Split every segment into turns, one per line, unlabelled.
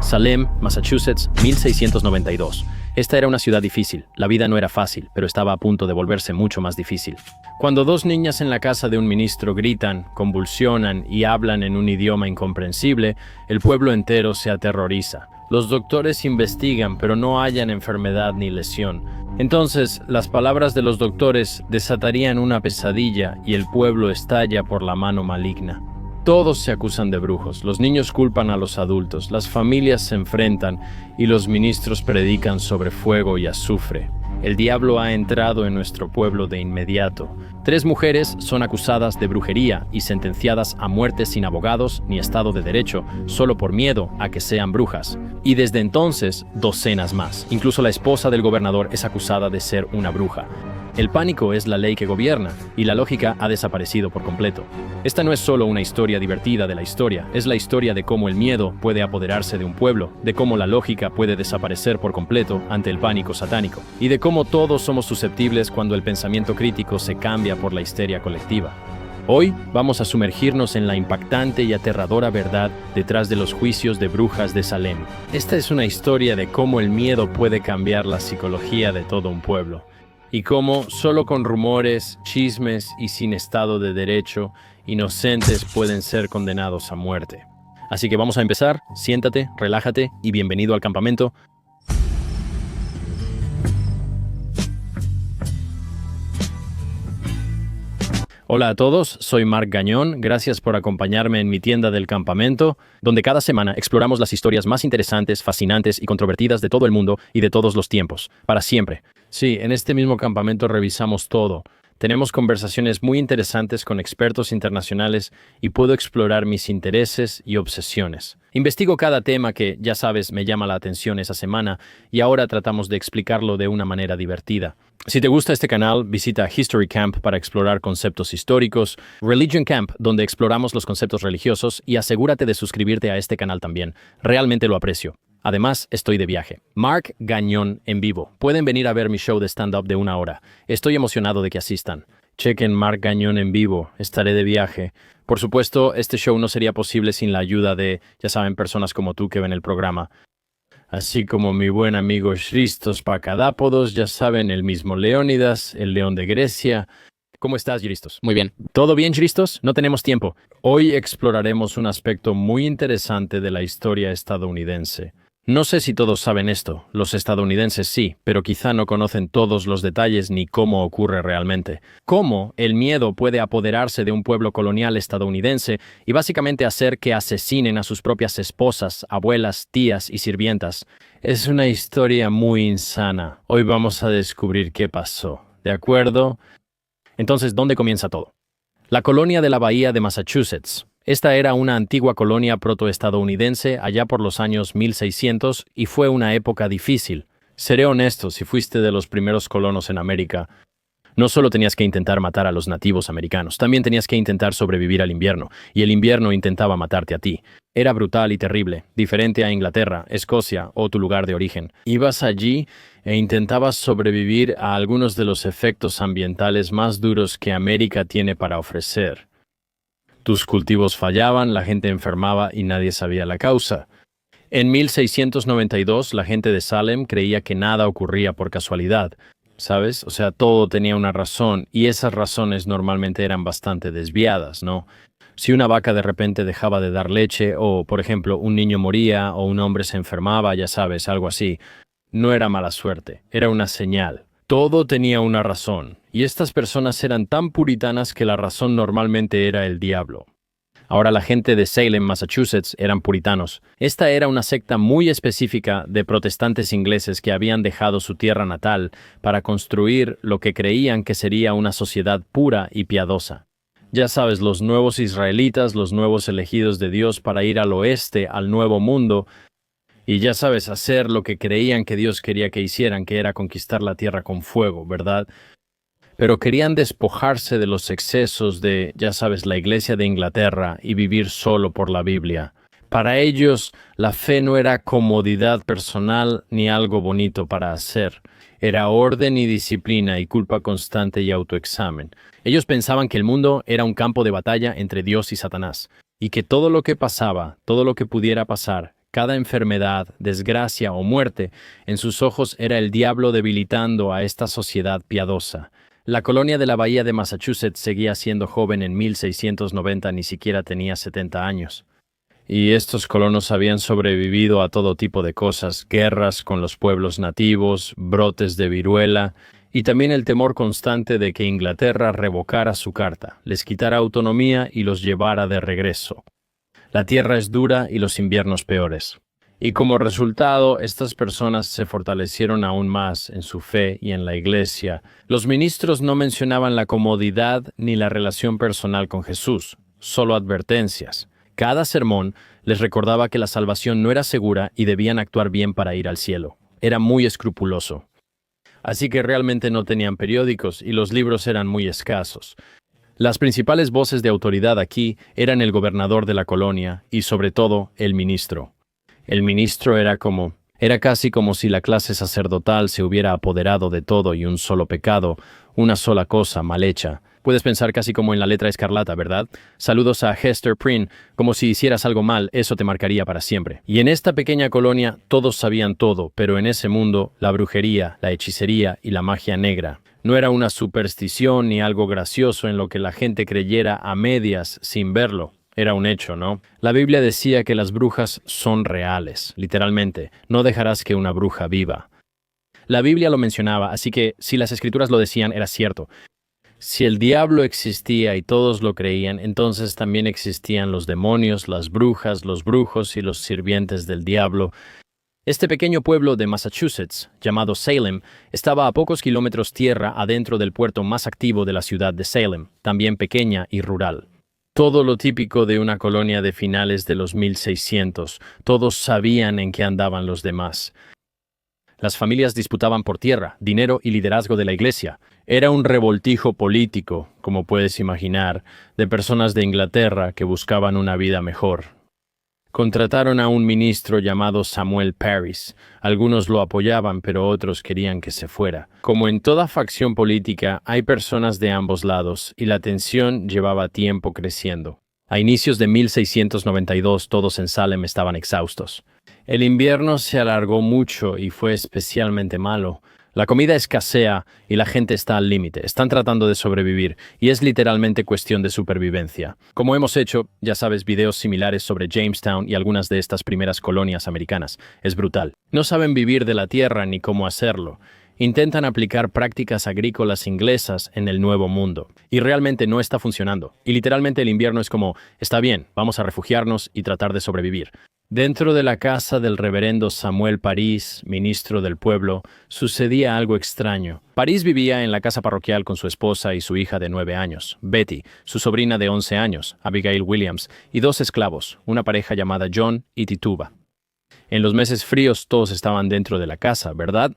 Salem, Massachusetts, 1692. Esta era una ciudad difícil. La vida no era fácil, pero estaba a punto de volverse mucho más difícil. Cuando dos niñas en la casa de un ministro gritan, convulsionan y hablan en un idioma incomprensible, el pueblo entero se aterroriza. Los doctores investigan, pero no hallan enfermedad ni lesión. Entonces, las palabras de los doctores desatarían una pesadilla y el pueblo estalla por la mano maligna. Todos se acusan de brujos, los niños culpan a los adultos, las familias se enfrentan y los ministros predican sobre fuego y azufre. El diablo ha entrado en nuestro pueblo de inmediato. 3 mujeres son acusadas de brujería y sentenciadas a muerte sin abogados ni Estado de Derecho, solo por miedo a que sean brujas. Y desde entonces, docenas más. Incluso la esposa del gobernador es acusada de ser una bruja. El pánico es la ley que gobierna, y la lógica ha desaparecido por completo. Esta no es solo una historia divertida de la historia, es la historia de cómo el miedo puede apoderarse de un pueblo, de cómo la lógica puede desaparecer por completo ante el pánico satánico, y de cómo todos somos susceptibles cuando el pensamiento crítico se cambia por la histeria colectiva. Hoy vamos a sumergirnos en la impactante y aterradora verdad detrás de los juicios de brujas de Salem. Esta es una historia de cómo el miedo puede cambiar la psicología de todo un pueblo. Y cómo, solo con rumores, chismes y sin Estado de Derecho, inocentes pueden ser condenados a muerte. Así que vamos a empezar. Siéntate, relájate y bienvenido al campamento. Hola a todos, soy Marc Gagnon, gracias por acompañarme en mi tienda del campamento, donde cada semana exploramos las historias más interesantes, fascinantes y controvertidas de todo el mundo y de todos los tiempos, para siempre. Sí, en este mismo campamento revisamos todo. Tenemos conversaciones muy interesantes con expertos internacionales y puedo explorar mis intereses y obsesiones. Investigo cada tema que, ya sabes, me llama la atención esa semana y ahora tratamos de explicarlo de una manera divertida. Si te gusta este canal, visita History Camp para explorar conceptos históricos, Religion Camp, donde exploramos los conceptos religiosos, y asegúrate de suscribirte a este canal también. Realmente lo aprecio. Además, estoy de viaje. Marc Gagnon en vivo. Pueden venir a ver mi show de stand-up de 1 hora. Estoy emocionado de que asistan. Chequen Marc Gagnon en vivo. Estaré de viaje. Por supuesto, este show no sería posible sin la ayuda de, ya saben, personas como tú que ven el programa. Así como mi buen amigo Christos Pacadápodos, ya saben, el mismo Leónidas, el león de Grecia. ¿Cómo estás, Christos?
Muy bien.
¿Todo bien, Christos? No tenemos tiempo. Hoy exploraremos un aspecto muy interesante de la historia estadounidense. No sé si todos saben esto, los estadounidenses sí, pero quizá no conocen todos los detalles ni cómo ocurre realmente. Cómo el miedo puede apoderarse de un pueblo colonial estadounidense y básicamente hacer que asesinen a sus propias esposas, abuelas, tías y sirvientas. Es una historia muy insana. Hoy vamos a descubrir qué pasó, ¿de acuerdo? Entonces, ¿dónde comienza todo? La colonia de la Bahía de Massachusetts. Esta era una antigua colonia protoestadounidense allá por los años 1600 y fue una época difícil. Seré honesto, si fuiste de los primeros colonos en América, no solo tenías que intentar matar a los nativos americanos, también tenías que intentar sobrevivir al invierno, y el invierno intentaba matarte a ti. Era brutal y terrible, diferente a Inglaterra, Escocia o tu lugar de origen. Ibas allí e intentabas sobrevivir a algunos de los efectos ambientales más duros que América tiene para ofrecer. Tus cultivos fallaban, la gente enfermaba y nadie sabía la causa. En 1692, la gente de Salem creía que nada ocurría por casualidad, ¿sabes? O sea, todo tenía una razón, y esas razones normalmente eran bastante desviadas, ¿no? Si una vaca de repente dejaba de dar leche, o, por ejemplo, un niño moría, o un hombre se enfermaba, ya sabes, algo así, no era mala suerte, era una señal. Todo tenía una razón, y estas personas eran tan puritanas que la razón normalmente era el diablo. Ahora la gente de Salem, Massachusetts, eran puritanos. Esta era una secta muy específica de protestantes ingleses que habían dejado su tierra natal para construir lo que creían que sería una sociedad pura y piadosa. Ya sabes, los nuevos israelitas, los nuevos elegidos de Dios para ir al oeste, al nuevo mundo, y ya sabes, hacer lo que creían que Dios quería que hicieran, que era conquistar la tierra con fuego, ¿verdad? Pero querían despojarse de los excesos de, ya sabes, la Iglesia de Inglaterra y vivir solo por la Biblia. Para ellos, la fe no era comodidad personal ni algo bonito para hacer. Era orden y disciplina y culpa constante y autoexamen. Ellos pensaban que el mundo era un campo de batalla entre Dios y Satanás, y que todo lo que pasaba, todo lo que pudiera pasar, Cada enfermedad, desgracia o muerte, en sus ojos era el diablo debilitando a esta sociedad piadosa. La colonia de la Bahía de Massachusetts seguía siendo joven en 1690, ni siquiera tenía 70 años. Y estos colonos habían sobrevivido a todo tipo de cosas, guerras con los pueblos nativos, brotes de viruela, y también el temor constante de que Inglaterra revocara su carta, les quitara autonomía y los llevara de regreso. La tierra es dura y los inviernos peores. Y como resultado, estas personas se fortalecieron aún más en su fe y en la iglesia. Los ministros no mencionaban la comodidad ni la relación personal con Jesús, solo advertencias. Cada sermón les recordaba que la salvación no era segura y debían actuar bien para ir al cielo. Era muy escrupuloso. Así que realmente no tenían periódicos y los libros eran muy escasos. Las principales voces de autoridad aquí eran el gobernador de la colonia y, sobre todo, el ministro. El ministro era casi como si la clase sacerdotal se hubiera apoderado de todo y un solo pecado, una sola cosa mal hecha. Puedes pensar casi como en La letra escarlata, ¿verdad? Saludos a Hester Prynne, como si hicieras algo mal, eso te marcaría para siempre. Y en esta pequeña colonia todos sabían todo, pero en ese mundo, la brujería, la hechicería y la magia negra. No era una superstición ni algo gracioso en lo que la gente creyera a medias sin verlo. Era un hecho, ¿no? La Biblia decía que las brujas son reales, literalmente. No dejarás que una bruja viva. La Biblia lo mencionaba, así que si las escrituras lo decían, era cierto. Si el diablo existía y todos lo creían, entonces también existían los demonios, las brujas, los brujos y los sirvientes del diablo. Este pequeño pueblo de Massachusetts, llamado Salem, estaba a pocos kilómetros tierra adentro del puerto más activo de la ciudad de Salem, también pequeña y rural. Todo lo típico de una colonia de finales de los 1600, todos sabían en qué andaban los demás. Las familias disputaban por tierra, dinero y liderazgo de la iglesia. Era un revoltijo político, como puedes imaginar, de personas de Inglaterra que buscaban una vida mejor. Contrataron a un ministro llamado Samuel Parris. Algunos lo apoyaban, pero otros querían que se fuera. Como en toda facción política, hay personas de ambos lados, y la tensión llevaba tiempo creciendo. A inicios de 1692, todos en Salem estaban exhaustos. El invierno se alargó mucho y fue especialmente malo. La comida escasea y la gente está al límite. Están tratando de sobrevivir y es literalmente cuestión de supervivencia. Como hemos hecho, ya sabes, videos similares sobre Jamestown y algunas de estas primeras colonias americanas. Es brutal. No saben vivir de la tierra ni cómo hacerlo. Intentan aplicar prácticas agrícolas inglesas en el Nuevo Mundo. Y realmente no está funcionando. Y literalmente el invierno es como, está bien, vamos a refugiarnos y tratar de sobrevivir. Dentro de la casa del reverendo Samuel Parris, ministro del pueblo, sucedía algo extraño. Parris vivía en la casa parroquial con su esposa y su hija de 9 años, Betty, su sobrina de 11 años, Abigail Williams, y 2 esclavos, una pareja llamada John y Tituba. En los meses fríos todos estaban dentro de la casa, ¿verdad?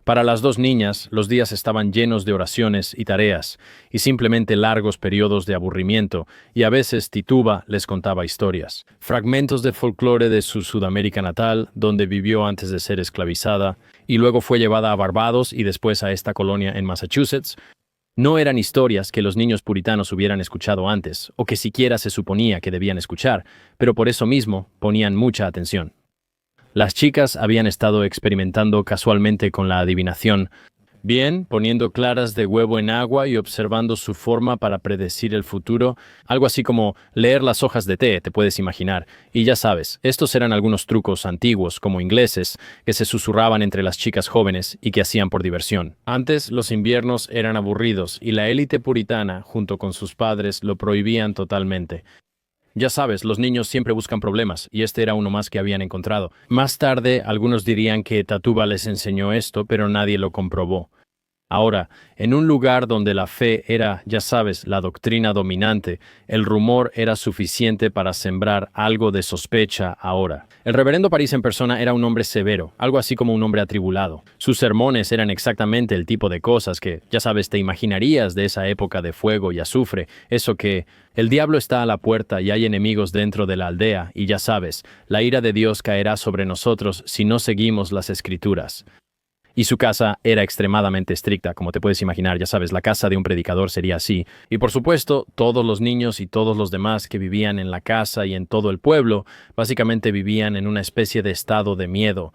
Para las 2 niñas, los días estaban llenos de oraciones y tareas, y simplemente largos periodos de aburrimiento, y a veces Tituba les contaba historias. Fragmentos de folclore de su Sudamérica natal, donde vivió antes de ser esclavizada, y luego fue llevada a Barbados y después a esta colonia en Massachusetts. No eran historias que los niños puritanos hubieran escuchado antes, o que siquiera se suponía que debían escuchar, pero por eso mismo ponían mucha atención. Las chicas habían estado experimentando casualmente con la adivinación, bien, poniendo claras de huevo en agua y observando su forma para predecir el futuro, algo así como leer las hojas de té, te puedes imaginar. Y ya sabes, estos eran algunos trucos antiguos, como ingleses, que se susurraban entre las chicas jóvenes y que hacían por diversión. Antes, los inviernos eran aburridos y la élite puritana, junto con sus padres, lo prohibían totalmente. Ya sabes, los niños siempre buscan problemas, y este era uno más que habían encontrado. Más tarde, algunos dirían que Tituba les enseñó esto, pero nadie lo comprobó. Ahora, en un lugar donde la fe era, ya sabes, la doctrina dominante, el rumor era suficiente para sembrar algo de sospecha ahora. El reverendo Parris en persona era un hombre severo, algo así como un hombre atribulado. Sus sermones eran exactamente el tipo de cosas que, ya sabes, te imaginarías de esa época de fuego y azufre, eso que el diablo está a la puerta y hay enemigos dentro de la aldea, y ya sabes, la ira de Dios caerá sobre nosotros si no seguimos las Escrituras. Y su casa era extremadamente estricta, como te puedes imaginar, ya sabes, la casa de un predicador sería así. Y por supuesto, todos los niños y todos los demás que vivían en la casa y en todo el pueblo, básicamente vivían en una especie de estado de miedo.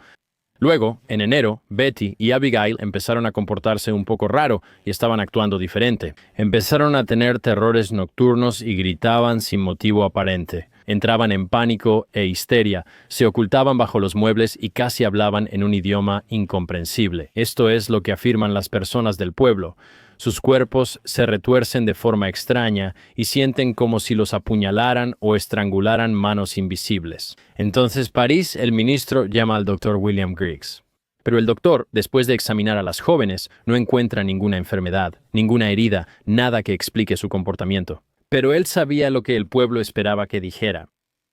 Luego, en enero, Betty y Abigail empezaron a comportarse un poco raro y estaban actuando diferente. Empezaron a tener terrores nocturnos y gritaban sin motivo aparente. Entraban en pánico e histeria, se ocultaban bajo los muebles y casi hablaban en un idioma incomprensible. Esto es lo que afirman las personas del pueblo. Sus cuerpos se retuercen de forma extraña y sienten como si los apuñalaran o estrangularan manos invisibles. Entonces París, el ministro, llama al doctor William Griggs. Pero el doctor, después de examinar a las jóvenes, no encuentra ninguna enfermedad, ninguna herida, nada que explique su comportamiento. Pero él sabía lo que el pueblo esperaba que dijera.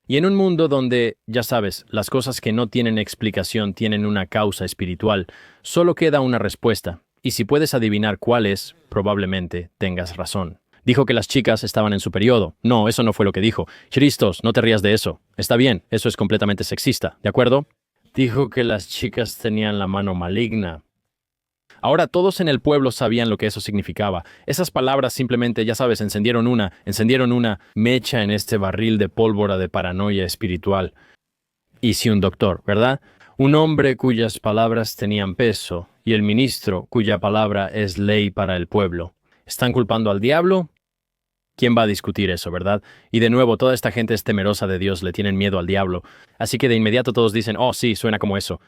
Y en un mundo donde, ya sabes, las cosas que no tienen explicación tienen una causa espiritual, solo queda una respuesta. Y si puedes adivinar cuál es, probablemente tengas razón. Dijo que las chicas estaban en su periodo. No, eso no fue lo que dijo. Christos, no te rías de eso. Está bien, eso es completamente sexista, ¿de acuerdo? Dijo que las chicas tenían la mano maligna. Ahora todos en el pueblo sabían lo que eso significaba. Esas palabras simplemente, ya sabes, encendieron una mecha en este barril de pólvora de paranoia espiritual. Y si un doctor, ¿verdad? Un hombre cuyas palabras tenían peso, y el ministro cuya palabra es ley para el pueblo. ¿Están culpando al diablo? ¿Quién va a discutir eso, verdad? Y de nuevo, toda esta gente es temerosa de Dios, le tienen miedo al diablo. Así que de inmediato todos dicen, oh sí, suena como eso.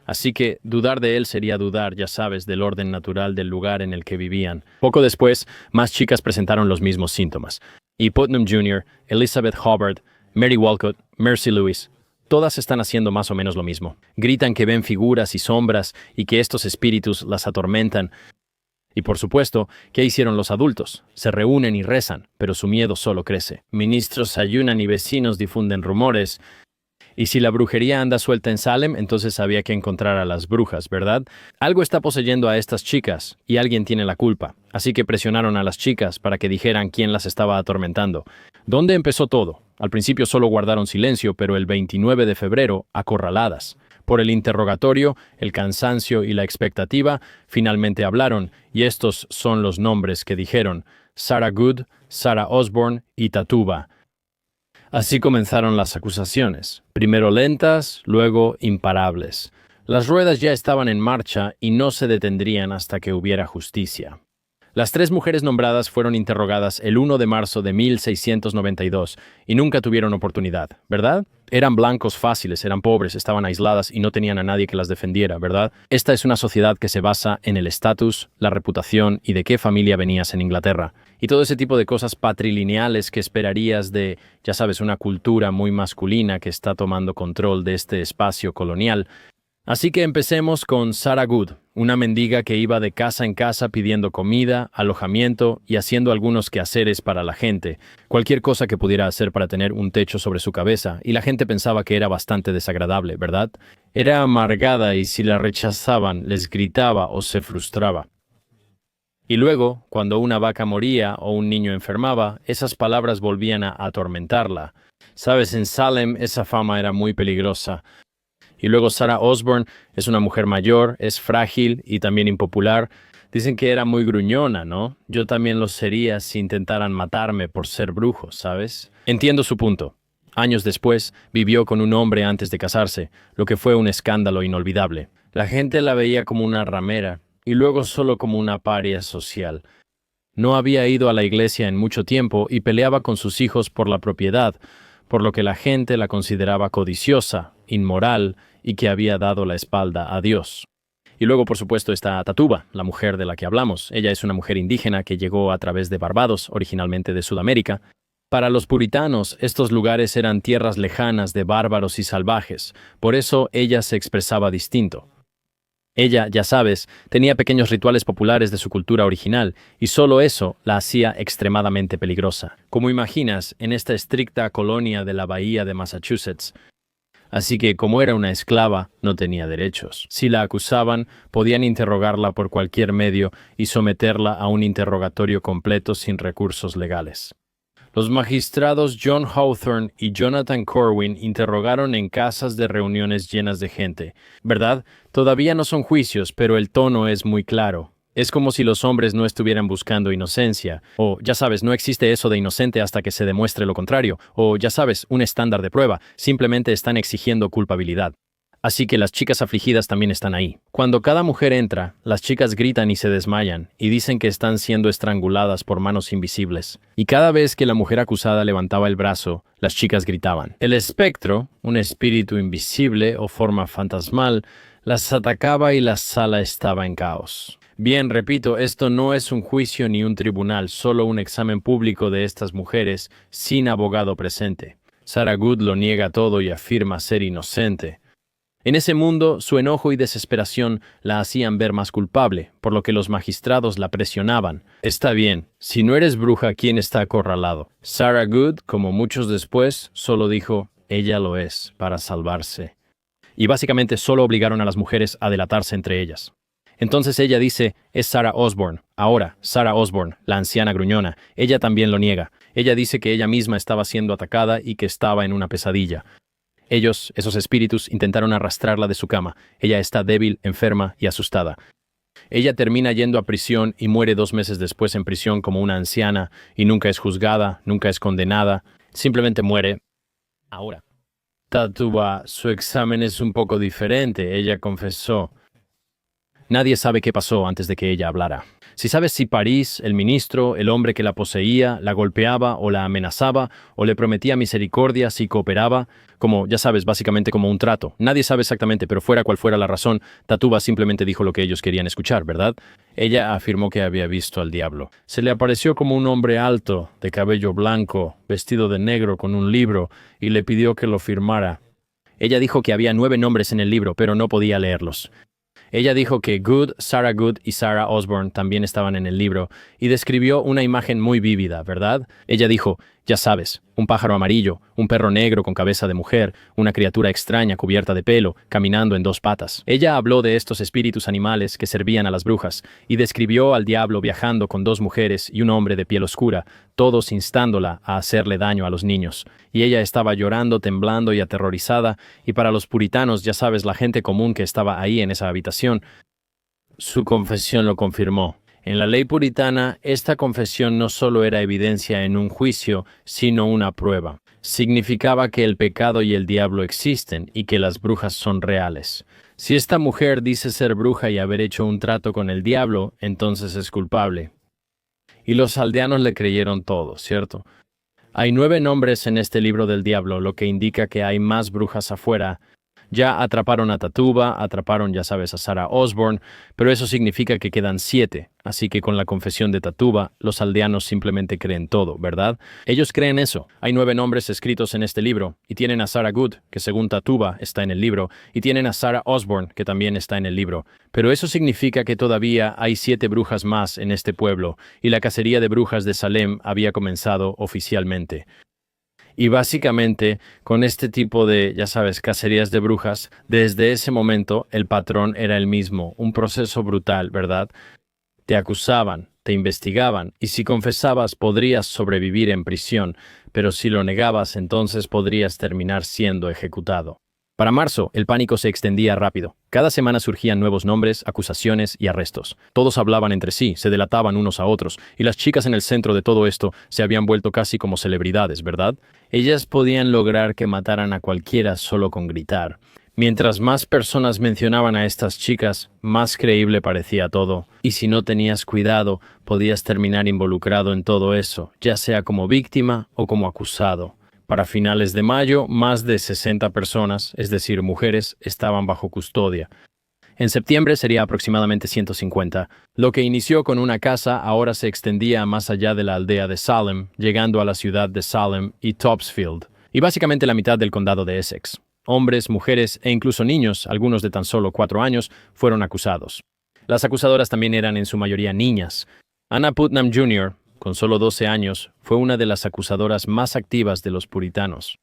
Así que dudar de él sería dudar, ya sabes, del orden natural del lugar en el que vivían. Poco después, más chicas presentaron los mismos síntomas. Y Putnam Jr., Elizabeth Hubbard, Mary Walcott, Mercy Lewis, todas están haciendo más o menos lo mismo. Gritan que ven figuras y sombras y que estos espíritus las atormentan. Y por supuesto, ¿qué hicieron los adultos? Se reúnen y rezan, pero su miedo solo crece. Ministros ayunan y vecinos difunden rumores. Y si la brujería anda suelta en Salem, entonces había que encontrar a las brujas, ¿verdad? Algo está poseyendo a estas chicas, y alguien tiene la culpa. Así que presionaron a las chicas para que dijeran quién las estaba atormentando. ¿Dónde empezó todo? Al principio solo guardaron silencio, pero el 29 de febrero, acorraladas. Por el interrogatorio, el cansancio y la expectativa, finalmente hablaron, y estos son los nombres que dijeron: Sarah Good, Sarah Osborne y Tatuba. Así comenzaron las acusaciones, primero lentas, luego imparables. Las ruedas ya estaban en marcha y no se detendrían hasta que hubiera justicia. Las tres mujeres nombradas fueron interrogadas el 1 de marzo de 1692 y nunca tuvieron oportunidad, ¿verdad? Eran blancos fáciles, eran pobres, estaban aisladas y no tenían a nadie que las defendiera, ¿verdad? Esta es una sociedad que se basa en el estatus, la reputación y de qué familia venías en Inglaterra. Y todo ese tipo de cosas patrilineales que esperarías de, ya sabes, una cultura muy masculina que está tomando control de este espacio colonial. Así que empecemos con Sarah Good, una mendiga que iba de casa en casa pidiendo comida, alojamiento y haciendo algunos quehaceres para la gente, cualquier cosa que pudiera hacer para tener un techo sobre su cabeza, y la gente pensaba que era bastante desagradable, ¿verdad? Era amargada y si la rechazaban, les gritaba o se frustraba. Y luego, cuando una vaca moría o un niño enfermaba, esas palabras volvían a atormentarla. Sabes, en Salem esa fama era muy peligrosa. Y luego Sarah Osborne es una mujer mayor, es frágil y también impopular. Dicen que era muy gruñona, ¿no? Yo también lo sería si intentaran matarme por ser brujo, ¿sabes? Entiendo su punto. Años después, vivió con un hombre antes de casarse, lo que fue un escándalo inolvidable. La gente la veía como una ramera y luego solo como una paria social. No había ido a la iglesia en mucho tiempo y peleaba con sus hijos por la propiedad, por lo que la gente la consideraba codiciosa, inmoral y que había dado la espalda a Dios. Y luego, por supuesto, está Tatuba, la mujer de la que hablamos. Ella es una mujer indígena que llegó a través de Barbados, originalmente de Sudamérica. Para los puritanos, estos lugares eran tierras lejanas de bárbaros y salvajes, por eso ella se expresaba distinto. Ella, ya sabes, tenía pequeños rituales populares de su cultura original, y solo eso la hacía extremadamente peligrosa. Como imaginas, en esta estricta colonia de la bahía de Massachusetts. Así que, como era una esclava, no tenía derechos. Si la acusaban, podían interrogarla por cualquier medio y someterla a un interrogatorio completo sin recursos legales. Los magistrados John Hawthorne y Jonathan Corwin interrogaron en casas de reuniones llenas de gente. ¿Verdad? Todavía no son juicios, pero el tono es muy claro. Es como si los hombres no estuvieran buscando inocencia. O, ya sabes, no existe eso de inocente hasta que se demuestre lo contrario. O, ya sabes, un estándar de prueba. Simplemente están exigiendo culpabilidad. Así que las chicas afligidas también están ahí. Cuando cada mujer entra, las chicas gritan y se desmayan, y dicen que están siendo estranguladas por manos invisibles. Y cada vez que la mujer acusada levantaba el brazo, las chicas gritaban. El espectro, un espíritu invisible o forma fantasmal, las atacaba y la sala estaba en caos. Bien, repito, esto no es un juicio ni un tribunal, solo un examen público de estas mujeres sin abogado presente. Sarah Good lo niega todo y afirma ser inocente. En ese mundo, su enojo y desesperación la hacían ver más culpable, por lo que los magistrados la presionaban. Está bien, si no eres bruja, ¿quién está acorralado? Sarah Good, como muchos después, solo dijo, ella lo es, para salvarse. Y básicamente solo obligaron a las mujeres a delatarse entre ellas. Entonces ella dice, es Sarah Osborne. Ahora, Sarah Osborne, la anciana gruñona, ella también lo niega. Ella dice que ella misma estaba siendo atacada y que estaba en una pesadilla. Ellos, esos espíritus, intentaron arrastrarla de su cama. Ella está débil, enferma y asustada. Ella termina yendo a prisión y muere 2 meses después en prisión como una anciana y nunca es juzgada, nunca es condenada, simplemente muere. Ahora, Tatuba, su examen es un poco diferente. Ella confesó. Nadie sabe qué pasó antes de que ella hablara. Si sabes si París, el ministro, el hombre que la poseía, la golpeaba o la amenazaba o le prometía misericordia si cooperaba, como, ya sabes, básicamente como un trato. Nadie sabe exactamente, pero fuera cual fuera la razón, Tatuba simplemente dijo lo que ellos querían escuchar, ¿verdad? Ella afirmó que había visto al diablo. Se le apareció como un hombre alto, de cabello blanco, vestido de negro con un libro, y le pidió que lo firmara. Ella dijo que había 9 nombres en el libro, pero no podía leerlos. Ella dijo que Good, Sarah Good y Sarah Osborne también estaban en el libro y describió una imagen muy vívida, ¿verdad? Ella dijo, ya sabes, un pájaro amarillo, un perro negro con cabeza de mujer, una criatura extraña cubierta de pelo, caminando en 2 patas. Ella habló de estos espíritus animales que servían a las brujas y describió al diablo viajando con 2 mujeres y un hombre de piel oscura, todos instándola a hacerle daño a los niños. Y ella estaba llorando, temblando y aterrorizada, y para los puritanos, ya sabes, la gente común que estaba ahí en esa habitación, su confesión lo confirmó. En la ley puritana, esta confesión no solo era evidencia en un juicio, sino una prueba. Significaba que el pecado y el diablo existen y que las brujas son reales. Si esta mujer dice ser bruja y haber hecho un trato con el diablo, entonces es culpable. Y los aldeanos le creyeron todo, ¿cierto? Hay 9 nombres en este libro del diablo, lo que indica que hay más brujas afuera. Ya atraparon a Tatuba, atraparon, ya sabes, a Sarah Osborne, pero eso significa que quedan 7. Así que con la confesión de Tatuba, los aldeanos simplemente creen todo, ¿verdad? Ellos creen eso. Hay 9 nombres escritos en este libro, y tienen a Sarah Good, que según Tatuba está en el libro, y tienen a Sarah Osborne, que también está en el libro. Pero eso significa que todavía hay 7 brujas más en este pueblo, y la cacería de brujas de Salem había comenzado oficialmente. Y básicamente, con este tipo de, ya sabes, cacerías de brujas, desde ese momento el patrón era el mismo, un proceso brutal, ¿verdad? Te acusaban, te investigaban, y si confesabas podrías sobrevivir en prisión, pero si lo negabas entonces podrías terminar siendo ejecutado. Para marzo, el pánico se extendía rápido. Cada semana surgían nuevos nombres, acusaciones y arrestos. Todos hablaban entre sí, se delataban unos a otros, y las chicas en el centro de todo esto se habían vuelto casi como celebridades, ¿verdad? Ellas podían lograr que mataran a cualquiera solo con gritar. Mientras más personas mencionaban a estas chicas, más creíble parecía todo. Y si no tenías cuidado, podías terminar involucrado en todo eso, ya sea como víctima o como acusado. Para finales de mayo, más de 60 personas, es decir, mujeres, estaban bajo custodia. En septiembre sería aproximadamente 150. Lo que inició con una casa ahora se extendía más allá de la aldea de Salem, llegando a la ciudad de Salem y Topsfield, y básicamente la mitad del condado de Essex. Hombres, mujeres e incluso niños, algunos de tan solo 4 años, fueron acusados. Las acusadoras también eran en su mayoría niñas. Anna Putnam Jr., con solo 12 años, fue una de las acusadoras más activas de los puritanos.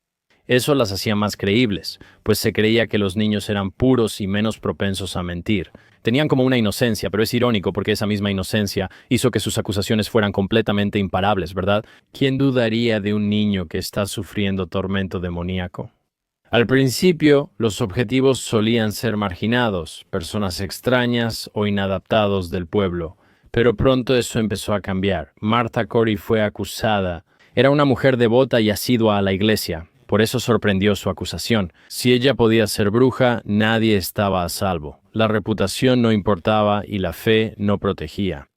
Eso las hacía más creíbles, pues se creía que los niños eran puros y menos propensos a mentir. Tenían como una inocencia, pero es irónico porque esa misma inocencia hizo que sus acusaciones fueran completamente imparables, ¿verdad? ¿Quién dudaría de un niño que está sufriendo tormento demoníaco? Al principio, los objetivos solían ser marginados, personas extrañas o inadaptados del pueblo. Pero pronto eso empezó a cambiar. Martha Corey fue acusada. Era una mujer devota y asidua a la iglesia. Por eso sorprendió su acusación. Si ella podía ser bruja, nadie estaba a salvo. La reputación no importaba y la fe no protegía.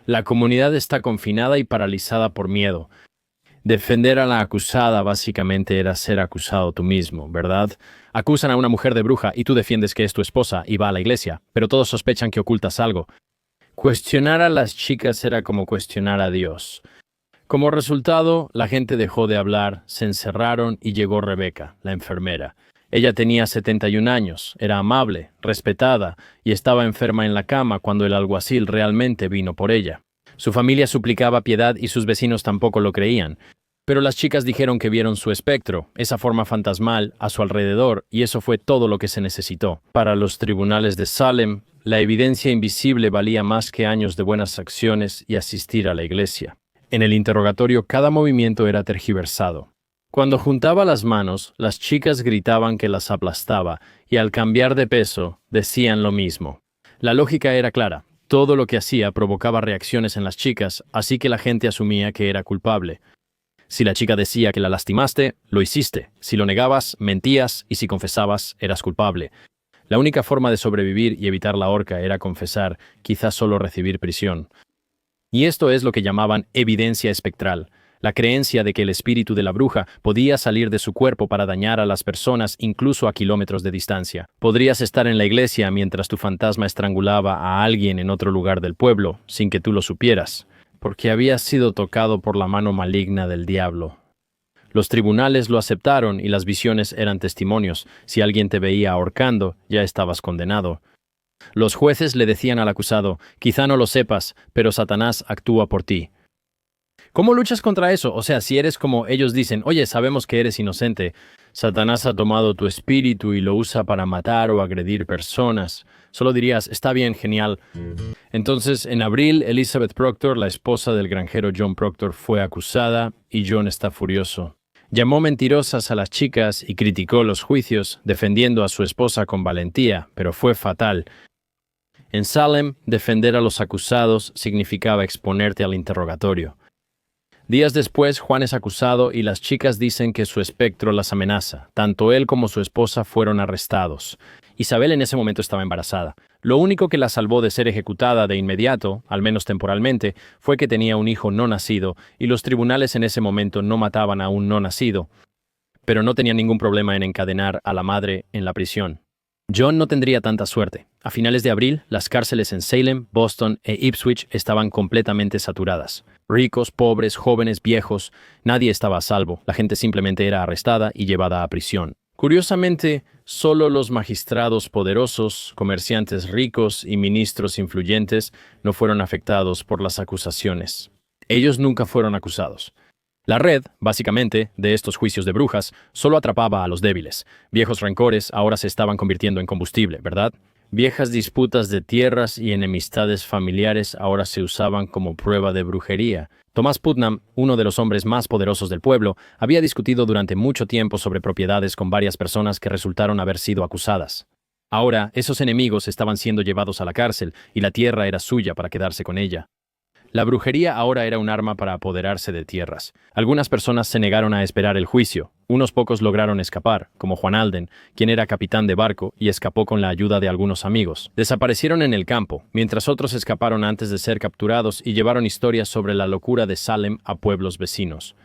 La comunidad está confinada y paralizada por miedo. Defender a la acusada básicamente era ser acusado tú mismo, ¿verdad? Acusan a una mujer de bruja y tú defiendes que es tu esposa y va a la iglesia, pero todos sospechan que ocultas algo. Cuestionar a las chicas era como cuestionar a Dios. Como resultado, la gente dejó de hablar, se encerraron y llegó Rebeca, la enfermera. Ella tenía 71 años, era amable, respetada y estaba enferma en la cama cuando el alguacil realmente vino por ella. Su familia suplicaba piedad y sus vecinos tampoco lo creían. Pero las chicas dijeron que vieron su espectro, esa forma fantasmal, a su alrededor, y eso fue todo lo que se necesitó. Para los tribunales de Salem, la evidencia invisible valía más que años de buenas acciones y asistir a la iglesia. En el interrogatorio, cada movimiento era tergiversado. Cuando juntaba las manos, las chicas gritaban que las aplastaba, y al cambiar de peso, decían lo mismo. La lógica era clara. Todo lo que hacía provocaba reacciones en las chicas, así que la gente asumía que era culpable. Si la chica decía que la lastimaste, lo hiciste. Si lo negabas, mentías, y si confesabas, eras culpable. La única forma de sobrevivir y evitar la horca era confesar, quizás solo recibir prisión. Y esto es lo que llamaban evidencia espectral, la creencia de que el espíritu de la bruja podía salir de su cuerpo para dañar a las personas incluso a kilómetros de distancia. Podrías estar en la iglesia mientras tu fantasma estrangulaba a alguien en otro lugar del pueblo, sin que tú lo supieras, porque habías sido tocado por la mano maligna del diablo. Los tribunales lo aceptaron y las visiones eran testimonios. Si alguien te veía ahorcando, ya estabas condenado. Los jueces le decían al acusado, quizá no lo sepas, pero Satanás actúa por ti. ¿Cómo luchas contra eso? O sea, si eres como ellos dicen, oye, sabemos que eres inocente, Satanás ha tomado tu espíritu y lo usa para matar o agredir personas. Solo dirías, está bien, genial. Entonces, en abril, Elizabeth Proctor, la esposa del granjero John Proctor, fue acusada y John está furioso. Llamó mentirosas a las chicas y criticó los juicios, defendiendo a su esposa con valentía, pero fue fatal. En Salem, defender a los acusados significaba exponerte al interrogatorio. Días después, Juan es acusado y las chicas dicen que su espectro las amenaza. Tanto él como su esposa fueron arrestados. Isabel en ese momento estaba embarazada. Lo único que la salvó de ser ejecutada de inmediato, al menos temporalmente, fue que tenía un hijo no nacido, y los tribunales en ese momento no mataban a un no nacido, pero no tenían ningún problema en encadenar a la madre en la prisión. John no tendría tanta suerte. A finales de abril, las cárceles en Salem, Boston e Ipswich estaban completamente saturadas. Ricos, pobres, jóvenes, viejos, nadie estaba a salvo. La gente simplemente era arrestada y llevada a prisión. Curiosamente, solo los magistrados poderosos, comerciantes ricos y ministros influyentes no fueron afectados por las acusaciones. Ellos nunca fueron acusados. La red, básicamente, de estos juicios de brujas, solo atrapaba a los débiles. Viejos rencores ahora se estaban convirtiendo en combustible, ¿verdad? Viejas disputas de tierras y enemistades familiares ahora se usaban como prueba de brujería. Thomas Putnam, uno de los hombres más poderosos del pueblo, había discutido durante mucho tiempo sobre propiedades con varias personas que resultaron haber sido acusadas. Ahora, esos enemigos estaban siendo llevados a la cárcel y la tierra era suya para quedarse con ella. La brujería ahora era un arma para apoderarse de tierras. Algunas personas se negaron a esperar el juicio. Unos pocos lograron escapar, como Juan Alden, quien era capitán de barco y escapó con la ayuda de algunos amigos. Desaparecieron en el campo, mientras otros escaparon antes de ser capturados y llevaron historias sobre la locura de Salem a pueblos vecinos.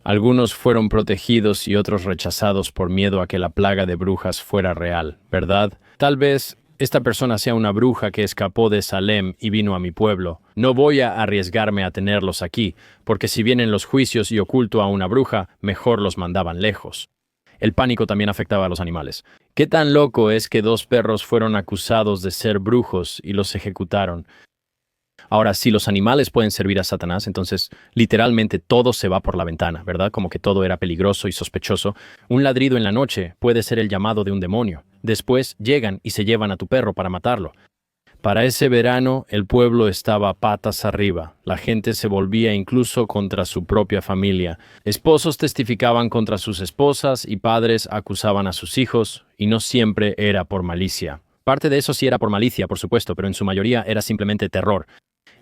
Algunos fueron protegidos y otros rechazados por miedo a que la plaga de brujas fuera real, ¿verdad? Tal vez esta persona sea una bruja que escapó de Salem y vino a mi pueblo. No voy a arriesgarme a tenerlos aquí, porque si vienen los juicios y oculto a una bruja, mejor los mandaban lejos. El pánico también afectaba a los animales. ¿Qué tan loco es que 2 perros fueron acusados de ser brujos y los ejecutaron? Ahora, si los animales pueden servir a Satanás, entonces literalmente todo se va por la ventana, ¿verdad? Como que todo era peligroso y sospechoso. Un ladrido en la noche puede ser el llamado de un demonio. Después llegan y se llevan a tu perro para matarlo. Para ese verano, el pueblo estaba patas arriba. La gente se volvía incluso contra su propia familia. Esposos testificaban contra sus esposas y padres acusaban a sus hijos, y no siempre era por malicia. Parte de eso sí era por malicia, por supuesto, pero en su mayoría era simplemente terror.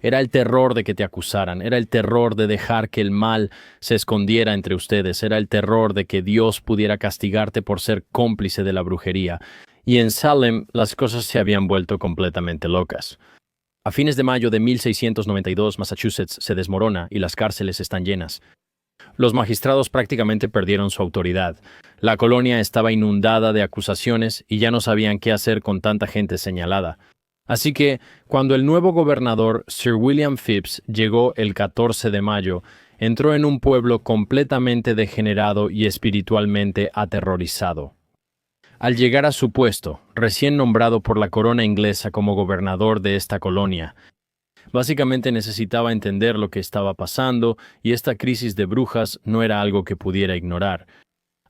Era el terror de que te acusaran, era el terror de dejar que el mal se escondiera entre ustedes, era el terror de que Dios pudiera castigarte por ser cómplice de la brujería. Y en Salem las cosas se habían vuelto completamente locas. A fines de mayo de 1692, Massachusetts se desmorona y las cárceles están llenas. Los magistrados prácticamente perdieron su autoridad. La colonia estaba inundada de acusaciones y ya no sabían qué hacer con tanta gente señalada. Así que, cuando el nuevo gobernador, Sir William Phips, llegó el 14 de mayo, entró en un pueblo completamente degenerado y espiritualmente aterrorizado. Al llegar a su puesto, recién nombrado por la corona inglesa como gobernador de esta colonia, básicamente necesitaba entender lo que estaba pasando y esta crisis de brujas no era algo que pudiera ignorar.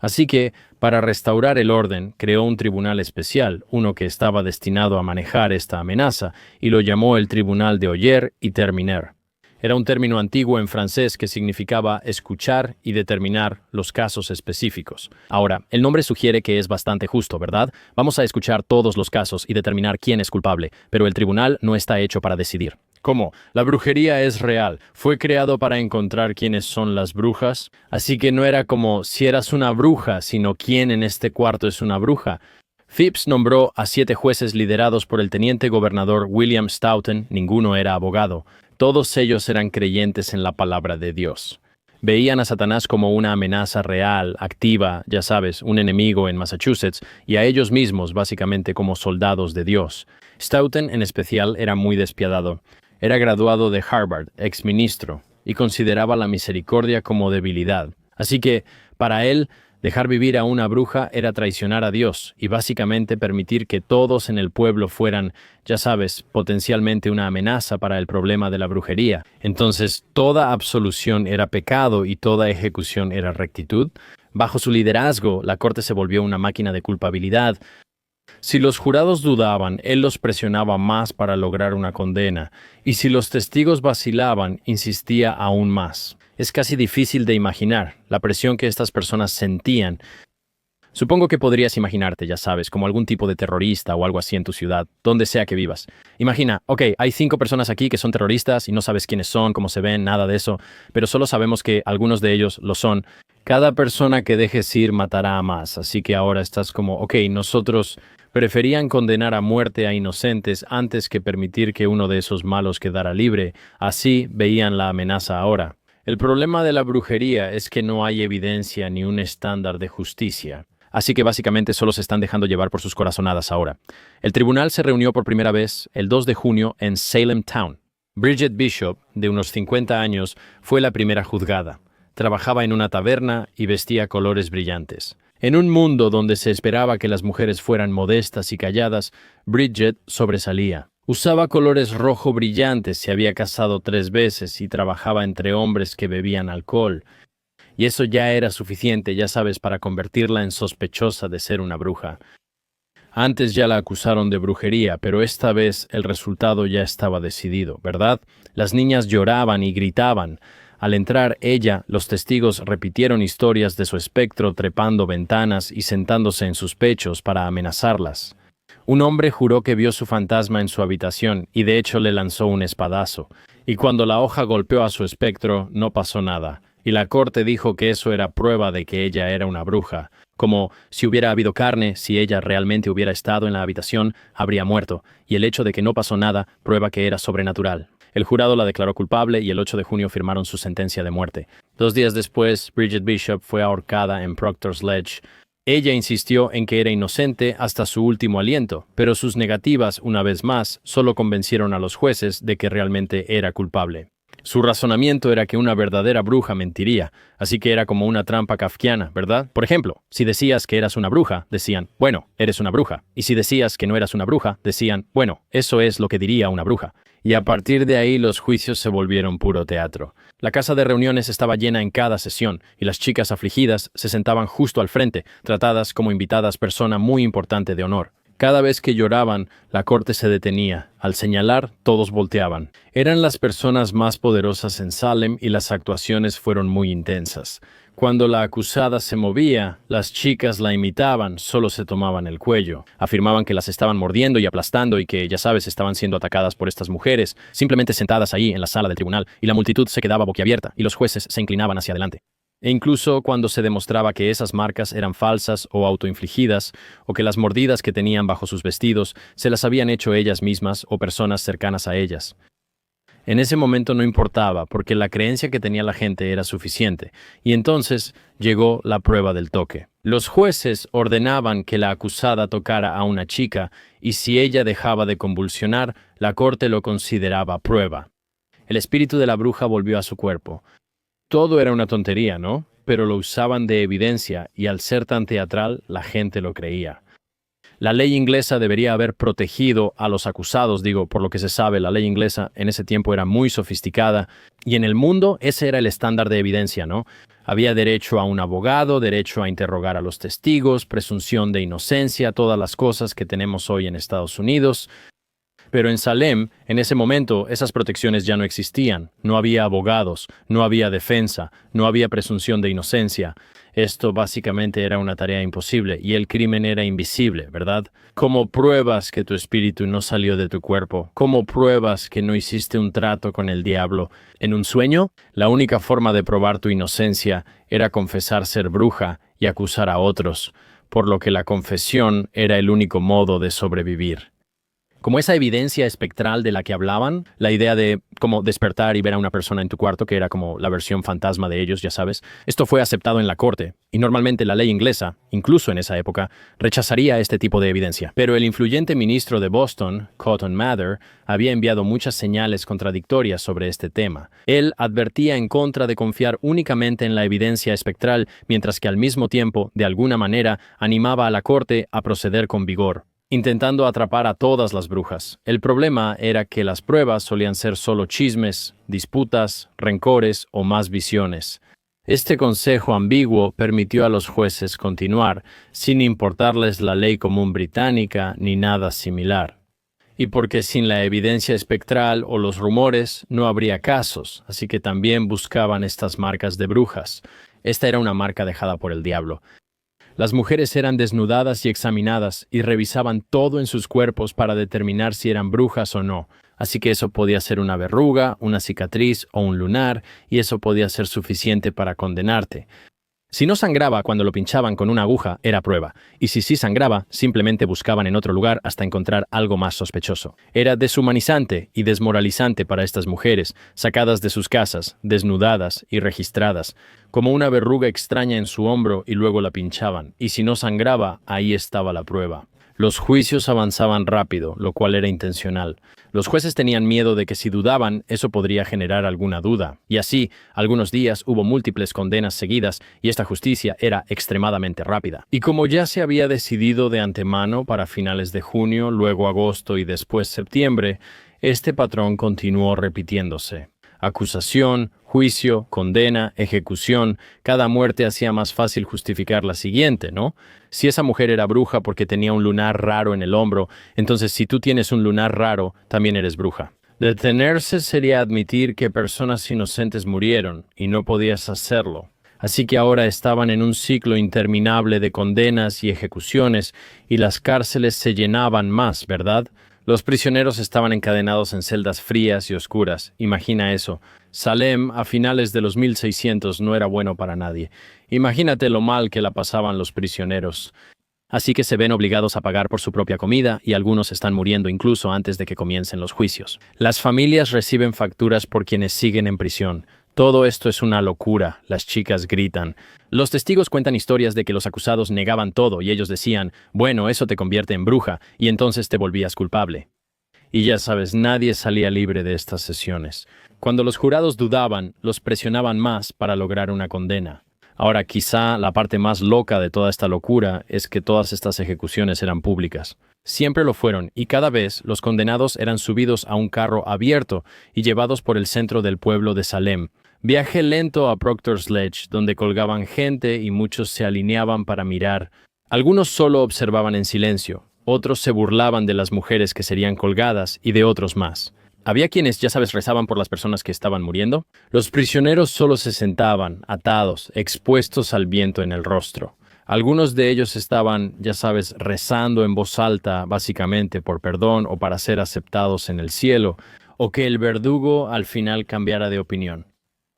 Así que, para restaurar el orden, creó un tribunal especial, uno que estaba destinado a manejar esta amenaza, y lo llamó el Tribunal de Oyer y Terminer. Era un término antiguo en francés que significaba escuchar y determinar los casos específicos. Ahora, el nombre sugiere que es bastante justo, ¿verdad? Vamos a escuchar todos los casos y determinar quién es culpable, pero el tribunal no está hecho para decidir. ¿Cómo? La brujería es real. Fue creado para encontrar quiénes son las brujas. Así que no era como si eras una bruja, sino quién en este cuarto es una bruja. Phips nombró a 7 jueces liderados por el teniente gobernador William Stoughton. Ninguno era abogado. Todos ellos eran creyentes en la palabra de Dios. Veían a Satanás como una amenaza real, activa, ya sabes, un enemigo en Massachusetts, y a ellos mismos básicamente como soldados de Dios. Stoughton en especial era muy despiadado. Era graduado de Harvard, exministro, y consideraba la misericordia como debilidad. Así que, para él, dejar vivir a una bruja era traicionar a Dios y básicamente permitir que todos en el pueblo fueran, ya sabes, potencialmente una amenaza para el problema de la brujería. Entonces, toda absolución era pecado y toda ejecución era rectitud. Bajo su liderazgo, la corte se volvió una máquina de culpabilidad. Si los jurados dudaban, él los presionaba más para lograr una condena, y si los testigos vacilaban, insistía aún más. Es casi difícil de imaginar la presión que estas personas sentían. Supongo que podrías imaginarte, ya sabes, como algún tipo de terrorista o algo así en tu ciudad, donde sea que vivas. Imagina, ok, hay 5 personas aquí que son terroristas y no sabes quiénes son, cómo se ven, nada de eso, pero solo sabemos que algunos de ellos lo son. Cada persona que dejes ir matará a más, así que ahora estás como, ok, nosotros preferían condenar a muerte a inocentes antes que permitir que uno de esos malos quedara libre. Así veían la amenaza ahora. El problema de la brujería es que no hay evidencia ni un estándar de justicia. Así que básicamente solo se están dejando llevar por sus corazonadas ahora. El tribunal se reunió por primera vez el 2 de junio en Salem Town. Bridget Bishop, de unos 50 años, fue la primera juzgada. Trabajaba en una taberna y vestía colores brillantes. En un mundo donde se esperaba que las mujeres fueran modestas y calladas, Bridget sobresalía. Usaba colores rojo brillantes, se había casado 3 veces y trabajaba entre hombres que bebían alcohol. Y eso ya era suficiente, ya sabes, para convertirla en sospechosa de ser una bruja. Antes ya la acusaron de brujería, pero esta vez el resultado ya estaba decidido, ¿verdad? Las niñas lloraban y gritaban. Al entrar ella, los testigos repitieron historias de su espectro trepando ventanas y sentándose en sus pechos para amenazarlas. Un hombre juró que vio su fantasma en su habitación y de hecho le lanzó un espadazo. Y cuando la hoja golpeó a su espectro, no pasó nada. Y la corte dijo que eso era prueba de que ella era una bruja. Como si hubiera habido carne, si ella realmente hubiera estado en la habitación, habría muerto. Y el hecho de que no pasó nada prueba que era sobrenatural. El jurado la declaró culpable y el 8 de junio firmaron su sentencia de muerte. 2 días después, Bridget Bishop fue ahorcada en Proctor's Ledge. Ella insistió en que era inocente hasta su último aliento, pero sus negativas, una vez más, solo convencieron a los jueces de que realmente era culpable. Su razonamiento era que una verdadera bruja mentiría, así que era como una trampa kafkiana, ¿verdad? Por ejemplo, si decías que eras una bruja, decían, bueno, eres una bruja. Y si decías que no eras una bruja, decían, bueno, eso es lo que diría una bruja. y a partir de ahí los juicios se volvieron puro teatro. La casa de reuniones estaba llena en cada sesión, y las chicas afligidas se sentaban justo al frente, tratadas como invitadas persona muy importante de honor. Cada vez que lloraban, la corte se detenía. Al señalar, todos volteaban. Eran las personas más poderosas en Salem y las actuaciones fueron muy intensas. Cuando la acusada se movía, las chicas la imitaban, solo se tomaban el cuello. Afirmaban que las estaban mordiendo y aplastando y que, ya sabes, estaban siendo atacadas por estas mujeres, simplemente sentadas ahí en la sala del tribunal, y la multitud se quedaba boquiabierta y los jueces se inclinaban hacia adelante. E incluso cuando se demostraba que esas marcas eran falsas o autoinfligidas, o que las mordidas que tenían bajo sus vestidos se las habían hecho ellas mismas o personas cercanas a ellas. En ese momento no importaba, porque la creencia que tenía la gente era suficiente, y entonces llegó la prueba del toque. Los jueces ordenaban que la acusada tocara a una chica, y si ella dejaba de convulsionar, la corte lo consideraba prueba. El espíritu de la bruja volvió a su cuerpo. Todo era una tontería, ¿no? Pero lo usaban de evidencia, y al ser tan teatral, la gente lo creía. La ley inglesa debería haber protegido a los acusados, por lo que se sabe, la ley inglesa en ese tiempo era muy sofisticada, y en el mundo ese era el estándar de evidencia, ¿no? Había derecho a un abogado, derecho a interrogar a los testigos, presunción de inocencia, todas las cosas que tenemos hoy en Estados Unidos. Pero en Salem, en ese momento, esas protecciones ya no existían. No había abogados, no había defensa, no había presunción de inocencia. Esto básicamente era una tarea imposible y el crimen era invisible, ¿verdad? ¿Cómo pruebas que tu espíritu no salió de tu cuerpo? ¿Cómo pruebas que no hiciste un trato con el diablo? ¿En un sueño? La única forma de probar tu inocencia era confesar ser bruja y acusar a otros, por lo que la confesión era el único modo de sobrevivir. Como esa evidencia espectral de la que hablaban, la idea de cómo despertar y ver a una persona en tu cuarto, que era como la versión fantasma de ellos, ya sabes, esto fue aceptado en la corte, y normalmente la ley inglesa, incluso en esa época, rechazaría este tipo de evidencia. Pero el influyente ministro de Boston, Cotton Mather, había enviado muchas señales contradictorias sobre este tema. Él advertía en contra de confiar únicamente en la evidencia espectral, mientras que al mismo tiempo, de alguna manera, animaba a la corte a proceder con vigor, intentando atrapar a todas las brujas. El problema era que las pruebas solían ser solo chismes, disputas, rencores o más visiones. Este consejo ambiguo permitió a los jueces continuar, sin importarles la ley común británica ni nada similar. Y porque sin la evidencia espectral o los rumores no habría casos, así que también buscaban estas marcas de brujas. Esta era una marca dejada por el diablo. Las mujeres eran desnudadas y examinadas y revisaban todo en sus cuerpos para determinar si eran brujas o no. Así que eso podía ser una verruga, una cicatriz o un lunar, y eso podía ser suficiente para condenarte. Si no sangraba cuando lo pinchaban con una aguja, era prueba, y si sí sangraba, simplemente buscaban en otro lugar hasta encontrar algo más sospechoso. Era deshumanizante y desmoralizante para estas mujeres, sacadas de sus casas, desnudadas y registradas, como una verruga extraña en su hombro y luego la pinchaban, y si no sangraba, ahí estaba la prueba. Los juicios avanzaban rápido, lo cual era intencional. Los jueces tenían miedo de que si dudaban, eso podría generar alguna duda. Y así, algunos días hubo múltiples condenas seguidas y esta justicia era extremadamente rápida. Y como ya se había decidido de antemano para finales de junio, luego agosto y después septiembre, este patrón continuó repitiéndose. Acusación, juicio, condena, ejecución, cada muerte hacía más fácil justificar la siguiente, ¿no? Si esa mujer era bruja porque tenía un lunar raro en el hombro, entonces si tú tienes un lunar raro, también eres bruja. Detenerse sería admitir que personas inocentes murieron, y no podías hacerlo. Así que ahora estaban en un ciclo interminable de condenas y ejecuciones, y las cárceles se llenaban más, ¿verdad? Los prisioneros estaban encadenados en celdas frías y oscuras. Imagina eso. Salem, a finales de los 1600, no era bueno para nadie. Imagínate lo mal que la pasaban los prisioneros. Así que se ven obligados a pagar por su propia comida y algunos están muriendo incluso antes de que comiencen los juicios. Las familias reciben facturas por quienes siguen en prisión. Todo esto es una locura, las chicas gritan. Los testigos cuentan historias de que los acusados negaban todo y ellos decían, bueno, eso te convierte en bruja y entonces te volvías culpable. Y ya sabes, nadie salía libre de estas sesiones. Cuando los jurados dudaban, los presionaban más para lograr una condena. Ahora, quizá la parte más loca de toda esta locura es que todas estas ejecuciones eran públicas. Siempre lo fueron, y cada vez los condenados eran subidos a un carro abierto y llevados por el centro del pueblo de Salem. Viaje lento a Proctor's Ledge, donde colgaban gente y muchos se alineaban para mirar. Algunos solo observaban en silencio, otros se burlaban de las mujeres que serían colgadas y de otros más. Había quienes, ya sabes, rezaban por las personas que estaban muriendo. Los prisioneros solo se sentaban, atados, expuestos al viento en el rostro. Algunos de ellos estaban, ya sabes, rezando en voz alta, básicamente por perdón o para ser aceptados en el cielo, o que el verdugo al final cambiara de opinión.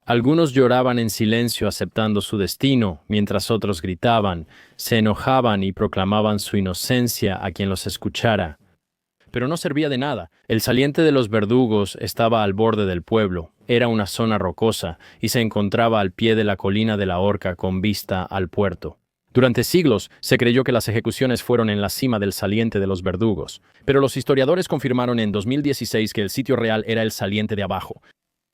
Algunos lloraban en silencio aceptando su destino, mientras otros gritaban, se enojaban y proclamaban su inocencia a quien los escuchara. Pero no servía de nada. El saliente de los verdugos estaba al borde del pueblo. Era una zona rocosa y se encontraba al pie de la colina de la Horca con vista al puerto. Durante siglos se creyó que las ejecuciones fueron en la cima del saliente de los verdugos, pero los historiadores confirmaron en 2016 que el sitio real era el saliente de abajo.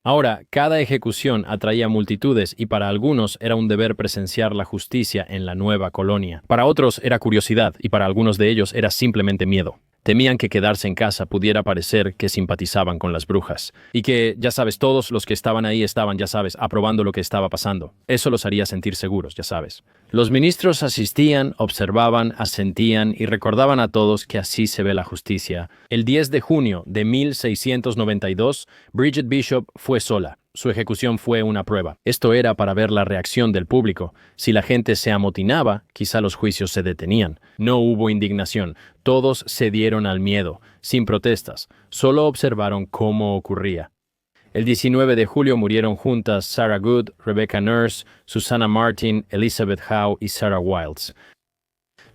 Ahora, cada ejecución atraía multitudes y para algunos era un deber presenciar la justicia en la nueva colonia. Para otros era curiosidad y para algunos de ellos era simplemente miedo. Temían que quedarse en casa pudiera parecer que simpatizaban con las brujas. Y que, ya sabes, todos los que estaban ahí estaban, ya sabes, aprobando lo que estaba pasando. Eso los haría sentir seguros, ya sabes. Los ministros asistían, observaban, asentían y recordaban a todos que así se ve la justicia. El 10 de junio de 1692, Bridget Bishop fue sola. Su ejecución fue una prueba. Esto era para ver la reacción del público. Si la gente se amotinaba, quizá los juicios se detenían. No hubo indignación. Todos cedieron al miedo, sin protestas. Solo observaron cómo ocurría. El 19 de julio murieron juntas Sarah Good, Rebecca Nurse, Susanna Martin, Elizabeth Howe y Sarah Wilds.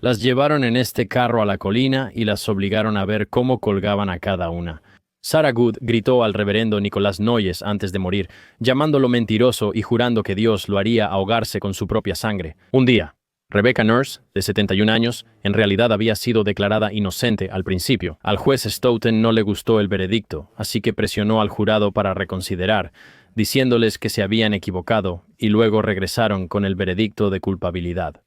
Las llevaron en este carro a la colina y las obligaron a ver cómo colgaban a cada una. Sarah Good gritó al reverendo Nicolás Noyes antes de morir, llamándolo mentiroso y jurando que Dios lo haría ahogarse con su propia sangre. Un día, Rebecca Nurse, de 71 años, en realidad había sido declarada inocente al principio. Al juez Stoughton no le gustó el veredicto, así que presionó al jurado para reconsiderar, diciéndoles que se habían equivocado, y luego regresaron con el veredicto de culpabilidad.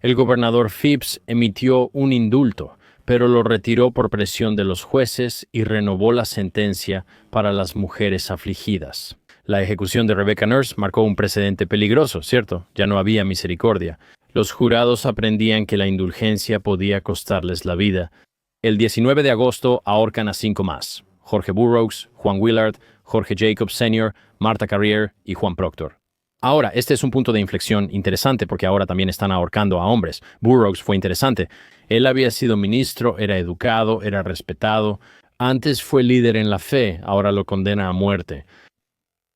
El gobernador Phips emitió un indulto, pero lo retiró por presión de los jueces y renovó la sentencia para las mujeres afligidas. La ejecución de Rebecca Nurse marcó un precedente peligroso, ¿cierto? Ya no había misericordia. Los jurados aprendían que la indulgencia podía costarles la vida. El 19 de agosto ahorcan a 5 más: Jorge Burroughs, Juan Willard, Jorge Jacobs Sr., Martha Carrier y Juan Proctor. Ahora, este es un punto de inflexión interesante porque ahora también están ahorcando a hombres. Burroughs fue interesante. Él había sido ministro, era educado, era respetado. Antes fue líder en la fe, ahora lo condena a muerte.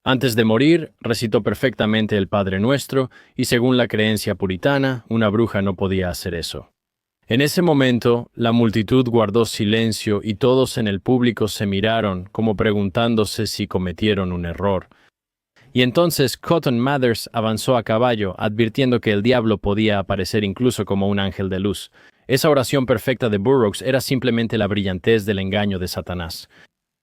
Antes de morir, recitó perfectamente el Padre Nuestro y según la creencia puritana, una bruja no podía hacer eso. En ese momento, la multitud guardó silencio y todos en el público se miraron como preguntándose si cometieron un error. Y entonces Cotton Mather avanzó a caballo, advirtiendo que el diablo podía aparecer incluso como un ángel de luz. Esa oración perfecta de Burroughs era simplemente la brillantez del engaño de Satanás.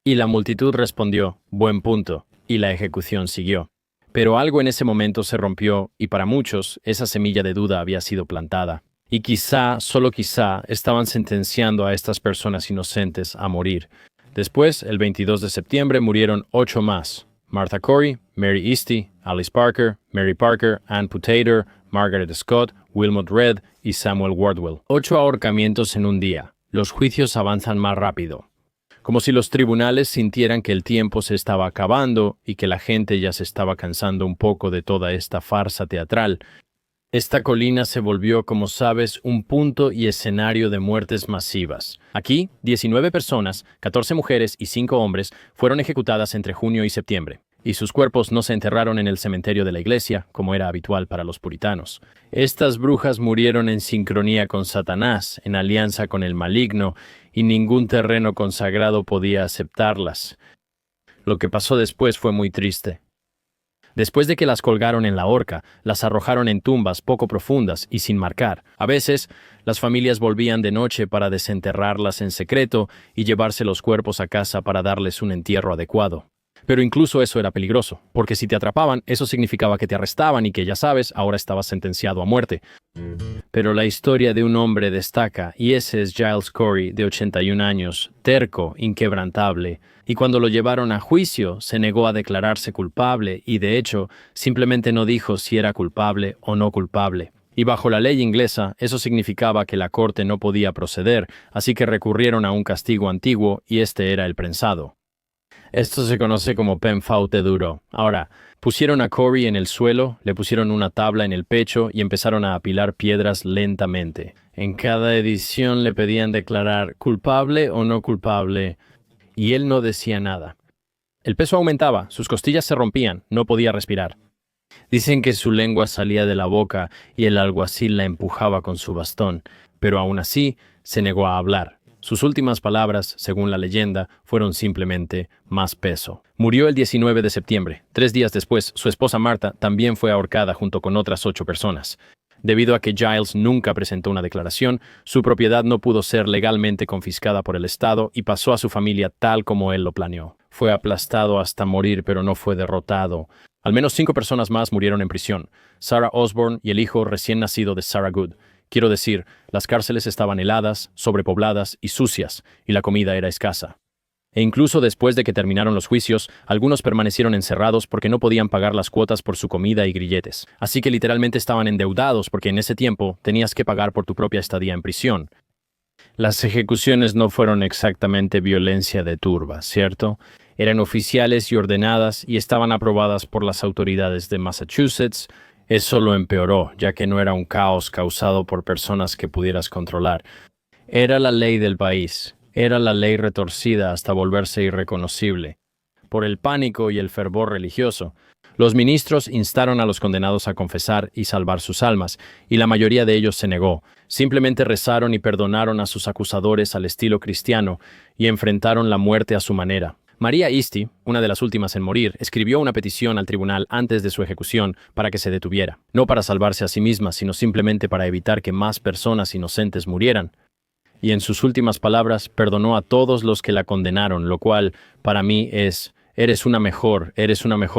Y la multitud respondió, buen punto, y la ejecución siguió. Pero algo en ese momento se rompió, y para muchos, esa semilla de duda había sido plantada. Y quizá, solo quizá, estaban sentenciando a estas personas inocentes a morir. Después, el 22 de septiembre, murieron 8 más. Martha Corey, Mary Easty, Alice Parker, Mary Parker, Ann Potator, Margaret Scott, Wilmot Red y Samuel Wardwell. 8 ahorcamientos en un día. Los juicios avanzan más rápido. Como si los tribunales sintieran que el tiempo se estaba acabando y que la gente ya se estaba cansando un poco de toda esta farsa teatral. Esta colina se volvió, como sabes, un punto y escenario de muertes masivas. Aquí, 19 personas, 14 mujeres y 5 hombres, fueron ejecutadas entre junio y septiembre, y sus cuerpos no se enterraron en el cementerio de la iglesia, como era habitual para los puritanos. Estas brujas murieron en sincronía con Satanás, en alianza con el maligno, y ningún terreno consagrado podía aceptarlas. Lo que pasó después fue muy triste. Después de que las colgaron en la horca, las arrojaron en tumbas poco profundas y sin marcar. A veces, las familias volvían de noche para desenterrarlas en secreto y llevarse los cuerpos a casa para darles un entierro adecuado. Pero incluso eso era peligroso, porque si te atrapaban, eso significaba que te arrestaban y que, ya sabes, ahora estabas sentenciado a muerte. Pero la historia de un hombre destaca, y ese es Giles Corey, de 81 años, terco, inquebrantable, y cuando lo llevaron a juicio, se negó a declararse culpable y, de hecho, simplemente no dijo si era culpable o no culpable. Y bajo la ley inglesa, eso significaba que la corte no podía proceder, así que recurrieron a un castigo antiguo, y este era el prensado. Esto se conoce como penfaute duro. Ahora, pusieron a Corey en el suelo, le pusieron una tabla en el pecho y empezaron a apilar piedras lentamente. En cada edición le pedían declarar culpable o no culpable, y él no decía nada. El peso aumentaba, sus costillas se rompían, no podía respirar. Dicen que su lengua salía de la boca y el alguacil la empujaba con su bastón, pero aún así se negó a hablar. Sus últimas palabras, según la leyenda, fueron simplemente más peso. Murió el 19 de septiembre. 3 días después, su esposa Martha también fue ahorcada junto con otras 8 personas. Debido a que Giles nunca presentó una declaración, su propiedad no pudo ser legalmente confiscada por el Estado y pasó a su familia tal como él lo planeó. Fue aplastado hasta morir, pero no fue derrotado. Al menos 5 personas más murieron en prisión: Sarah Osborne y el hijo recién nacido de Sarah Good. Quiero decir, las cárceles estaban heladas, sobrepobladas y sucias, y la comida era escasa. E incluso después de que terminaron los juicios, algunos permanecieron encerrados porque no podían pagar las cuotas por su comida y grilletes. Así que literalmente estaban endeudados porque en ese tiempo tenías que pagar por tu propia estadía en prisión. Las ejecuciones no fueron exactamente violencia de turba, ¿cierto? Eran oficiales y ordenadas y estaban aprobadas por las autoridades de Massachusetts. Eso lo empeoró, ya que no era un caos causado por personas que pudieras controlar. Era la ley del país. Era la ley retorcida hasta volverse irreconocible. Por el pánico y el fervor religioso, los ministros instaron a los condenados a confesar y salvar sus almas, y la mayoría de ellos se negó. Simplemente rezaron y perdonaron a sus acusadores al estilo cristiano y enfrentaron la muerte a su manera. María Easty, una de las últimas en morir, escribió una petición al tribunal antes de su ejecución para que se detuviera, no para salvarse a sí misma, sino simplemente para evitar que más personas inocentes murieran. Y en sus últimas palabras perdonó a todos los que la condenaron, lo cual, para mí, es: eres una mejor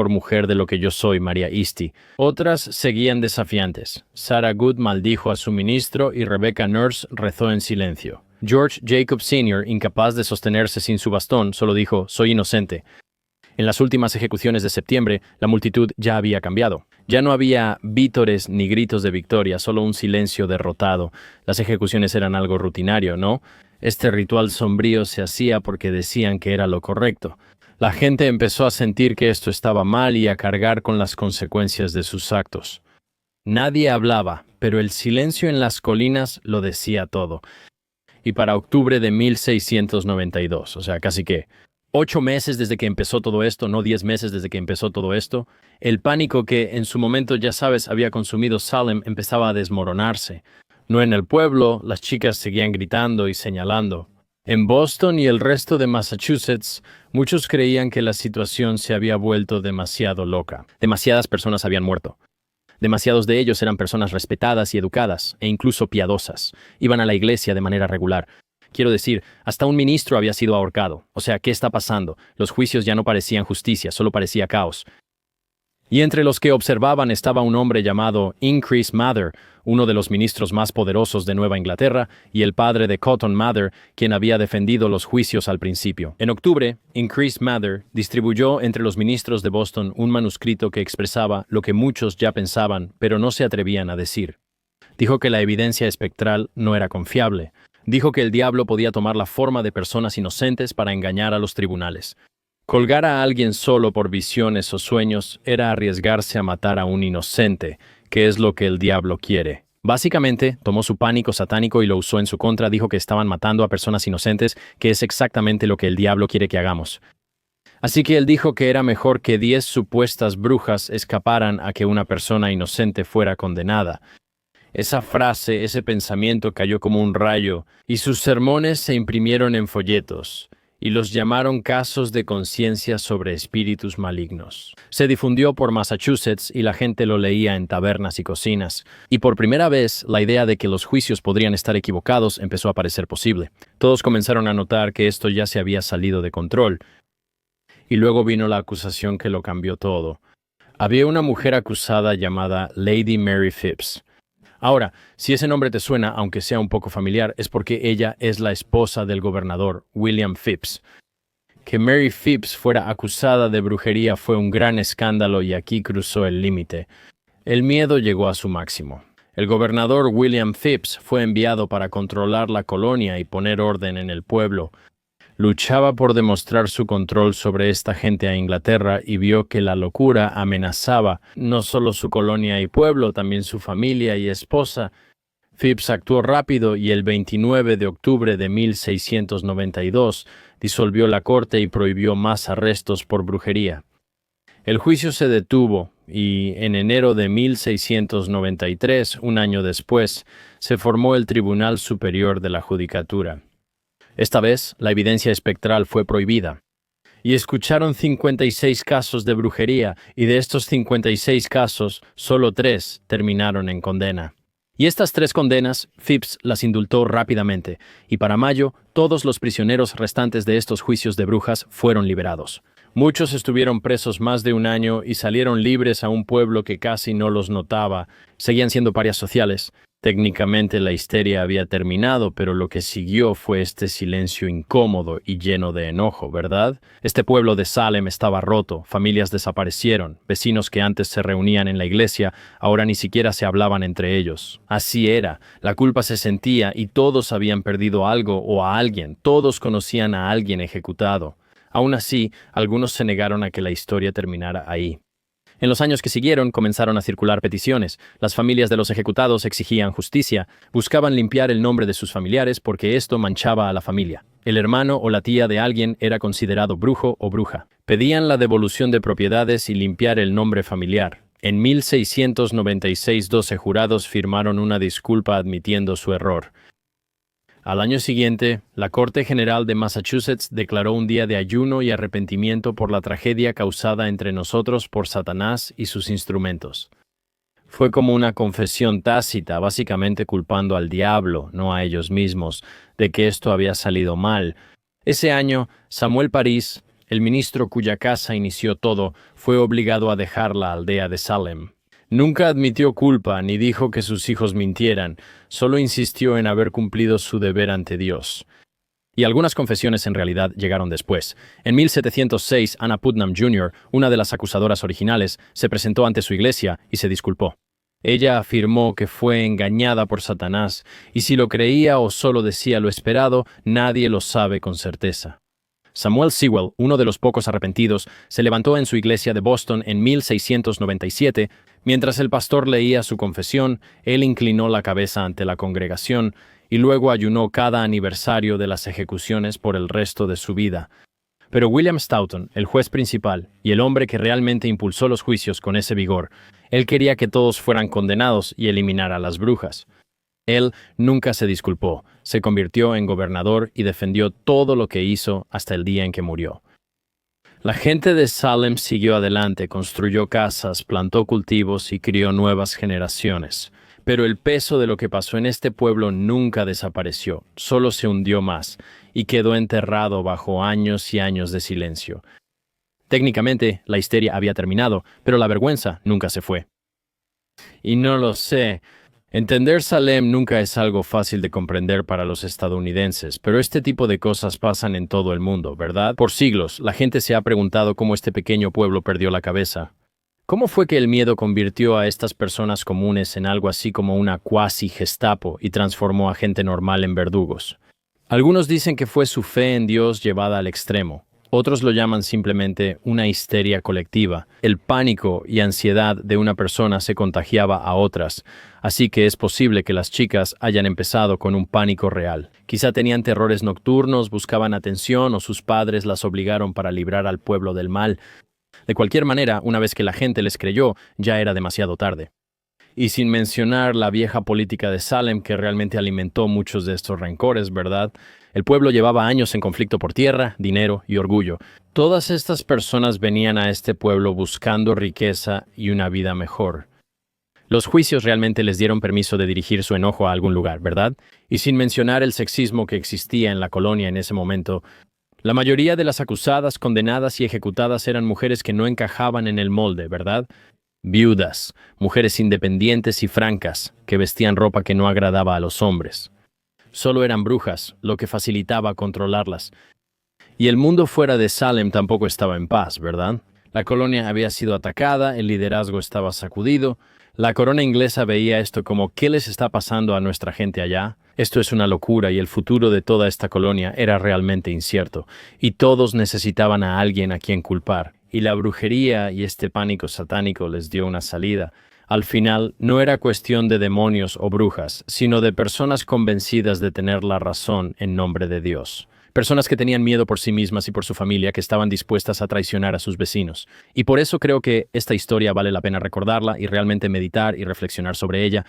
mujer de lo que yo soy, María Easty. Otras seguían desafiantes. Sarah Good maldijo a su ministro y Rebecca Nurse rezó en silencio. George Jacob Sr., incapaz de sostenerse sin su bastón, solo dijo: soy inocente. En las últimas ejecuciones de septiembre, la multitud ya había cambiado. Ya no había vítores ni gritos de victoria, solo un silencio derrotado. Las ejecuciones eran algo rutinario, ¿no? Este ritual sombrío se hacía porque decían que era lo correcto. La gente empezó a sentir que esto estaba mal y a cargar con las consecuencias de sus actos. Nadie hablaba, pero el silencio en las colinas lo decía todo. Y para octubre de 1692, o sea, casi que 8 meses desde que empezó todo esto, no 10 meses desde que empezó todo esto, el pánico que en su momento, ya sabes, había consumido Salem empezaba a desmoronarse. No en el pueblo, las chicas seguían gritando y señalando. En Boston y el resto de Massachusetts, muchos creían que la situación se había vuelto demasiado loca. Demasiadas personas habían muerto. Demasiados de ellos eran personas respetadas y educadas, e incluso piadosas. Iban a la iglesia de manera regular. Quiero decir, hasta un ministro había sido ahorcado. O sea, ¿qué está pasando? Los juicios ya no parecían justicia, solo parecía caos. Y entre los que observaban estaba un hombre llamado Increase Mather, uno de los ministros más poderosos de Nueva Inglaterra, y el padre de Cotton Mather, quien había defendido los juicios al principio. En octubre, Increase Mather distribuyó entre los ministros de Boston un manuscrito que expresaba lo que muchos ya pensaban, pero no se atrevían a decir. Dijo que la evidencia espectral no era confiable. Dijo que el diablo podía tomar la forma de personas inocentes para engañar a los tribunales. Colgar a alguien solo por visiones o sueños era arriesgarse a matar a un inocente, que es lo que el diablo quiere. Básicamente, tomó su pánico satánico y lo usó en su contra. Dijo que estaban matando a personas inocentes, que es exactamente lo que el diablo quiere que hagamos. Así que él dijo que era mejor que 10 supuestas brujas escaparan a que una persona inocente fuera condenada. Esa frase, ese pensamiento cayó como un rayo, y sus sermones se imprimieron en folletos, y los llamaron casos de conciencia sobre espíritus malignos. Se difundió por Massachusetts y la gente lo leía en tabernas y cocinas, y por primera vez la idea de que los juicios podrían estar equivocados empezó a parecer posible. Todos comenzaron a notar que esto ya se había salido de control. y luego vino la acusación que lo cambió todo. Había una mujer acusada llamada Lady Mary Phips. Ahora, si ese nombre te suena, aunque sea un poco familiar, es porque ella es la esposa del gobernador William Phips. Que Mary Phips fuera acusada de brujería fue un gran escándalo y aquí cruzó el límite. El miedo llegó a su máximo. El gobernador William Phips fue enviado para controlar la colonia y poner orden en el pueblo. Luchaba por demostrar su control sobre esta gente a Inglaterra y vio que la locura amenazaba no solo su colonia y pueblo, también su familia y esposa. Phips actuó rápido y el 29 de octubre de 1692 disolvió la corte y prohibió más arrestos por brujería. El juicio se detuvo y en enero de 1693, un año después, se formó el Tribunal Superior de la Judicatura. Esta vez, la evidencia espectral fue prohibida. Y escucharon 56 casos de brujería, y de estos 56 casos, solo 3 terminaron en condena. Y estas 3 condenas, Phips las indultó rápidamente, y para mayo, todos los prisioneros restantes de estos juicios de brujas fueron liberados. Muchos estuvieron presos más de un año y salieron libres a un pueblo que casi no los notaba. Seguían siendo parias sociales. Técnicamente la histeria había terminado, pero lo que siguió fue este silencio incómodo y lleno de enojo, ¿verdad? Este pueblo de Salem estaba roto, familias desaparecieron, vecinos que antes se reunían en la iglesia, ahora ni siquiera se hablaban entre ellos. Así era, la culpa se sentía y todos habían perdido algo o a alguien, todos conocían a alguien ejecutado. Aún así, algunos se negaron a que la historia terminara ahí. En los años que siguieron comenzaron a circular peticiones. Las familias de los ejecutados exigían justicia, buscaban limpiar el nombre de sus familiares porque esto manchaba a la familia. El hermano o la tía de alguien era considerado brujo o bruja. Pedían la devolución de propiedades y limpiar el nombre familiar. En 1696, 12 jurados firmaron una disculpa admitiendo su error. Al año siguiente, la Corte General de Massachusetts declaró un día de ayuno y arrepentimiento por la tragedia causada entre nosotros por Satanás y sus instrumentos. Fue como una confesión tácita, básicamente culpando al diablo, no a ellos mismos, de que esto había salido mal. Ese año, Samuel París, el ministro cuya casa inició todo, fue obligado a dejar la aldea de Salem. Nunca admitió culpa ni dijo que sus hijos mintieran, solo insistió en haber cumplido su deber ante Dios. Y algunas confesiones en realidad llegaron después. En 1706, Anna Putnam Jr., una de las acusadoras originales, se presentó ante su iglesia y se disculpó. Ella afirmó que fue engañada por Satanás, y si lo creía o solo decía lo esperado, nadie lo sabe con certeza. Samuel Sewell, uno de los pocos arrepentidos, se levantó en su iglesia de Boston en 1697. Mientras el pastor leía su confesión, él inclinó la cabeza ante la congregación y luego ayunó cada aniversario de las ejecuciones por el resto de su vida. Pero William Stoughton, el juez principal y el hombre que realmente impulsó los juicios con ese vigor, él quería que todos fueran condenados y eliminar a las brujas. Él nunca se disculpó, se convirtió en gobernador y defendió todo lo que hizo hasta el día en que murió. La gente de Salem siguió adelante, construyó casas, plantó cultivos y crió nuevas generaciones. Pero el peso de lo que pasó en este pueblo nunca desapareció, solo se hundió más y quedó enterrado bajo años y años de silencio. Técnicamente, la histeria había terminado, pero la vergüenza nunca se fue. Y no lo sé. Entender Salem nunca es algo fácil de comprender para los estadounidenses, pero este tipo de cosas pasan en todo el mundo, ¿verdad? Por siglos, la gente se ha preguntado cómo este pequeño pueblo perdió la cabeza. ¿Cómo fue que el miedo convirtió a estas personas comunes en algo así como una cuasi-Gestapo y transformó a gente normal en verdugos? Algunos dicen que fue su fe en Dios llevada al extremo. Otros lo llaman simplemente una histeria colectiva. El pánico y ansiedad de una persona se contagiaba a otras, así que es posible que las chicas hayan empezado con un pánico real. Quizá tenían terrores nocturnos, buscaban atención o sus padres las obligaron para librar al pueblo del mal. De cualquier manera, una vez que la gente les creyó, ya era demasiado tarde. Y sin mencionar la vieja política de Salem que realmente alimentó muchos de estos rencores, ¿verdad? El pueblo llevaba años en conflicto por tierra, dinero y orgullo. Todas estas personas venían a este pueblo buscando riqueza y una vida mejor. Los juicios realmente les dieron permiso de dirigir su enojo a algún lugar, ¿verdad? Y sin mencionar el sexismo que existía en la colonia en ese momento, La mayoría de las acusadas, condenadas y ejecutadas eran mujeres que no encajaban en el molde, ¿verdad? Viudas, mujeres independientes y francas, que vestían ropa que no agradaba a los hombres. Solo eran brujas, lo que facilitaba controlarlas. Y el mundo fuera de Salem tampoco estaba en paz, ¿verdad? La colonia había sido atacada, el liderazgo estaba sacudido. La corona inglesa veía esto como ¿qué les está pasando a nuestra gente allá? Esto es una locura y el futuro de toda esta colonia era realmente incierto, y todos necesitaban a alguien a quien culpar. Y la brujería y este pánico satánico les dio una salida. Al final, no era cuestión de demonios o brujas, sino de personas convencidas de tener la razón en nombre de Dios. Personas que tenían miedo por sí mismas y por su familia, que estaban dispuestas a traicionar a sus vecinos. Y por eso creo que esta historia vale la pena recordarla y realmente meditar y reflexionar sobre ella,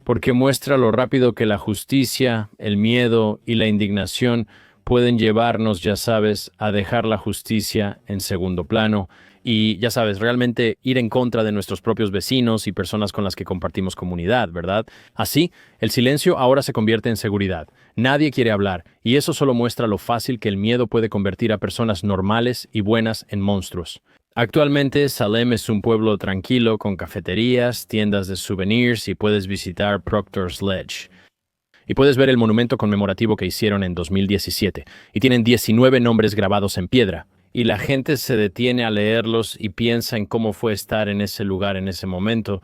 porque muestra lo rápido que la justicia, el miedo y la indignación pueden llevarnos, ya sabes, a dejar la justicia en segundo plano y, ya sabes, realmente ir en contra de nuestros propios vecinos y personas con las que compartimos comunidad, ¿verdad? Así, el silencio ahora se convierte en seguridad. Nadie quiere hablar, y eso solo muestra lo fácil que el miedo puede convertir a personas normales y buenas en monstruos. Actualmente, Salem es un pueblo tranquilo con cafeterías, tiendas de souvenirs y puedes visitar Proctor's Ledge. Y puedes ver el monumento conmemorativo que hicieron en 2017, y tienen 19 nombres grabados en piedra. Y la gente se detiene a leerlos y piensa en cómo fue estar en ese lugar en ese momento.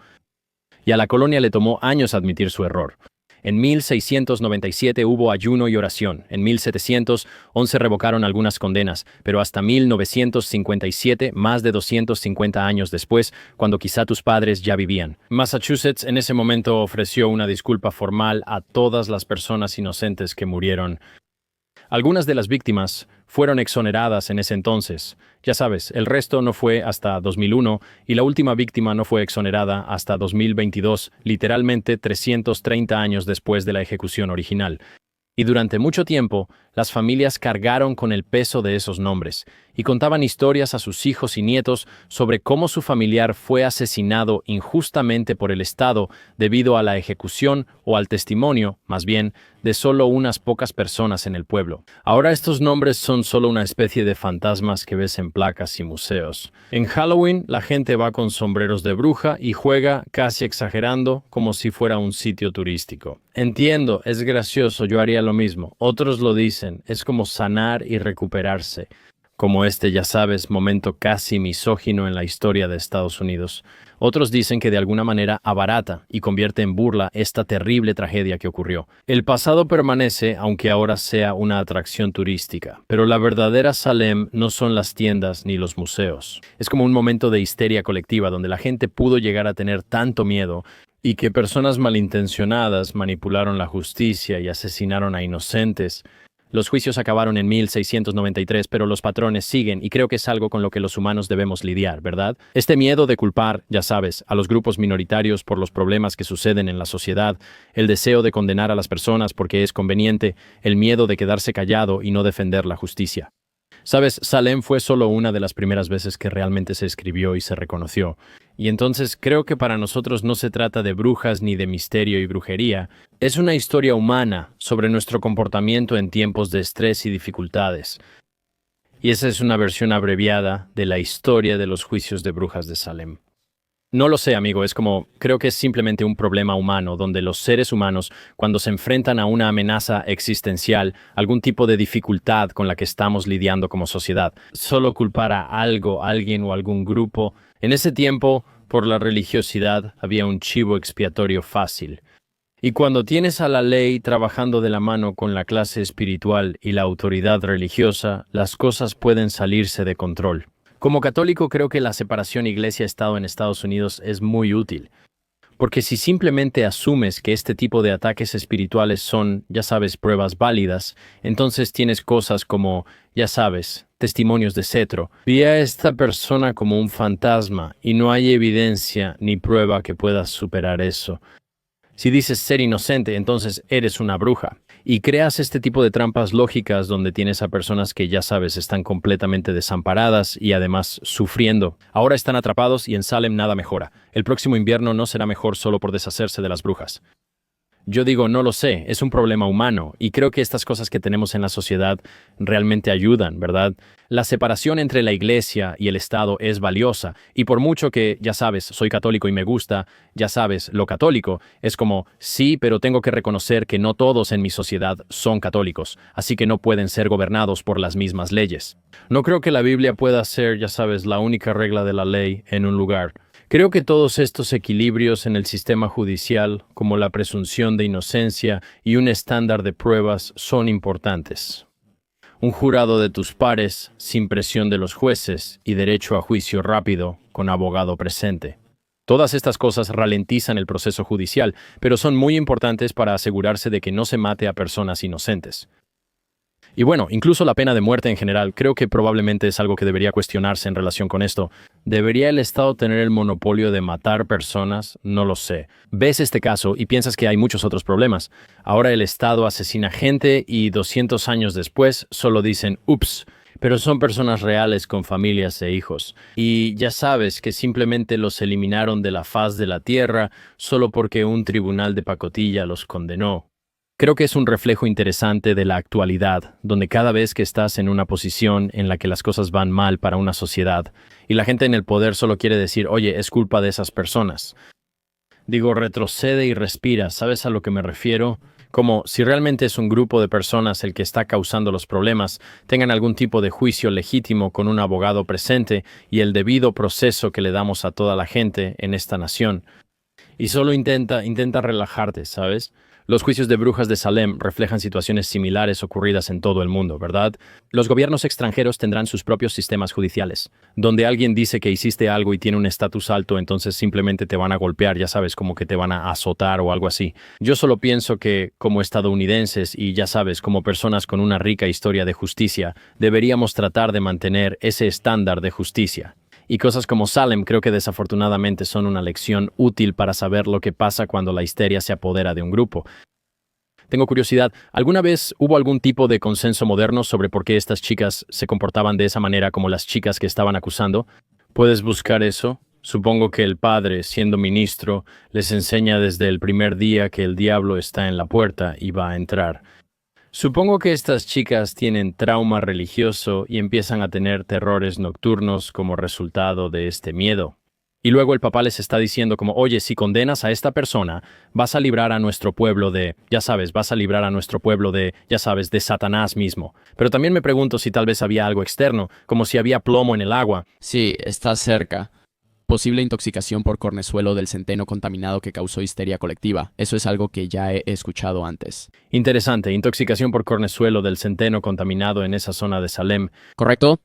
Y a la colonia le tomó años admitir su error. En 1697 hubo ayuno y oración. En 1711 revocaron algunas condenas, pero hasta 1957, más de 250 años después, cuando quizá tus padres ya vivían. Massachusetts en ese momento ofreció una disculpa formal a todas las personas inocentes que murieron. Algunas de las víctimas fueron exoneradas en ese entonces. Ya sabes, el resto no fue hasta 2001 y la última víctima no fue exonerada hasta 2022, literalmente 330 años después de la ejecución original. Y durante mucho tiempo, las familias cargaron con el peso de esos nombres y contaban historias a sus hijos y nietos sobre cómo su familiar fue asesinado injustamente por el Estado debido a la ejecución o al testimonio, más bien, de solo unas pocas personas en el pueblo. Ahora estos nombres son solo una especie de fantasmas que ves en placas y museos. En Halloween, la gente va con sombreros de bruja y juega, casi exagerando, como si fuera un sitio turístico. Entiendo, es gracioso, yo haría lo mismo. Otros lo dicen, es como sanar y recuperarse. Como ya sabes, momento casi misógino en la historia de Estados Unidos. Otros dicen que de alguna manera abarata y convierte en burla esta terrible tragedia que ocurrió. El pasado permanece, aunque ahora sea una atracción turística, pero la verdadera Salem no son las tiendas ni los museos. Es como un momento de histeria colectiva donde la gente pudo llegar a tener tanto miedo y que personas malintencionadas manipularon la justicia y asesinaron a inocentes. Los juicios acabaron en 1693, pero los patrones siguen y creo que es algo con lo que los humanos debemos lidiar, ¿verdad? Este miedo de culpar, ya sabes, a los grupos minoritarios por los problemas que suceden en la sociedad, el deseo de condenar a las personas porque es conveniente, el miedo de quedarse callado y no defender la justicia. Sabes, Salem fue solo una de las primeras veces que realmente se escribió y se reconoció. Y entonces creo que para nosotros no se trata de brujas ni de misterio y brujería. Es una historia humana sobre nuestro comportamiento en tiempos de estrés y dificultades. Y esa es una versión abreviada de la historia de los juicios de brujas de Salem. No lo sé, amigo, creo que es simplemente un problema humano, donde los seres humanos, cuando se enfrentan a una amenaza existencial, algún tipo de dificultad con la que estamos lidiando como sociedad, solo culpar a algo, alguien o algún grupo. En ese tiempo, por la religiosidad, había un chivo expiatorio fácil. Y cuando tienes a la ley trabajando de la mano con la clase espiritual y la autoridad religiosa, las cosas pueden salirse de control. Como católico creo que la separación iglesia-estado en Estados Unidos es muy útil, porque si simplemente asumes que este tipo de ataques espirituales son, ya sabes, pruebas válidas, entonces tienes cosas como, ya sabes, testimonios de cetro. Vi a esta persona como un fantasma y no hay evidencia ni prueba que pueda superar eso. Si dices ser inocente, entonces eres una bruja. Y creas este tipo de trampas lógicas donde tienes a personas que ya sabes están completamente desamparadas y además sufriendo. Ahora están atrapados y en Salem nada mejora. El próximo invierno no será mejor solo por deshacerse de las brujas. Yo digo, no lo sé, es un problema humano y creo que estas cosas que tenemos en la sociedad realmente ayudan, ¿verdad? La separación entre la iglesia y el Estado es valiosa y por mucho que, ya sabes, soy católico y me gusta, ya sabes, lo católico, es como, sí, pero tengo que reconocer que no todos en mi sociedad son católicos, así que no pueden ser gobernados por las mismas leyes. No creo que la Biblia pueda ser, ya sabes, la única regla de la ley en un lugar. Creo que todos estos equilibrios en el sistema judicial, como la presunción de inocencia y un estándar de pruebas, son importantes. Un jurado de tus pares, sin presión de los jueces y derecho a juicio rápido, con abogado presente. Todas estas cosas ralentizan el proceso judicial, pero son muy importantes para asegurarse de que no se mate a personas inocentes. Y bueno, incluso la pena de muerte en general, creo que probablemente es algo que debería cuestionarse en relación con esto. ¿Debería el Estado tener el monopolio de matar personas? No lo sé. Ves este caso y piensas que hay muchos otros problemas. Ahora el Estado asesina gente y 200 años después solo dicen, ups, pero son personas reales con familias e hijos. Y ya sabes que simplemente los eliminaron de la faz de la tierra solo porque un tribunal de pacotilla los condenó. Creo que es un reflejo interesante de la actualidad, donde cada vez que estás en una posición en la que las cosas van mal para una sociedad, y la gente en el poder solo quiere decir, oye, es culpa de esas personas. Digo, retrocede y respira, ¿sabes a lo que me refiero? Como si realmente es un grupo de personas el que está causando los problemas, tengan algún tipo de juicio legítimo con un abogado presente y el debido proceso que le damos a toda la gente en esta nación. Y solo intenta relajarte, ¿sabes? Los juicios de brujas de Salem reflejan situaciones similares ocurridas en todo el mundo, ¿verdad? Los gobiernos extranjeros tendrán sus propios sistemas judiciales, donde alguien dice que hiciste algo y tiene un estatus alto, entonces simplemente te van a golpear, ya sabes, como que te van a azotar o algo así. Yo solo pienso que, como estadounidenses y ya sabes, como personas con una rica historia de justicia, deberíamos tratar de mantener ese estándar de justicia. Y cosas como Salem creo que desafortunadamente son una lección útil para saber lo que pasa cuando la histeria se apodera de un grupo. Tengo curiosidad, ¿alguna vez hubo algún tipo de consenso moderno sobre por qué estas chicas se comportaban de esa manera como las chicas que estaban acusando? ¿Puedes buscar eso? Supongo que el padre, siendo ministro, les enseña desde el primer día que el diablo está en la puerta y va a entrar. Supongo que estas chicas tienen trauma religioso y empiezan a tener terrores nocturnos como resultado de este miedo. Y luego el papá les está diciendo como, oye, si condenas a esta persona, vas a librar a nuestro pueblo de, ya sabes, vas a librar a nuestro pueblo de, ya sabes, de Satanás mismo. Pero también me pregunto si tal vez había algo externo, como si había plomo en el agua.
Sí, está cerca. Posible intoxicación por cornezuelo del centeno contaminado que causó histeria colectiva. Eso es algo que ya he escuchado antes.
Interesante, intoxicación por cornezuelo del centeno contaminado en esa zona de Salem.
¿Correcto?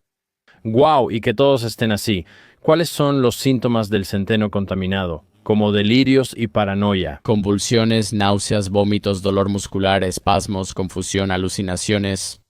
¡Guau! Y que todos estén así. ¿Cuáles son los síntomas del centeno contaminado? Como delirios y paranoia.
Convulsiones, náuseas, vómitos, dolor muscular, espasmos, confusión, alucinaciones.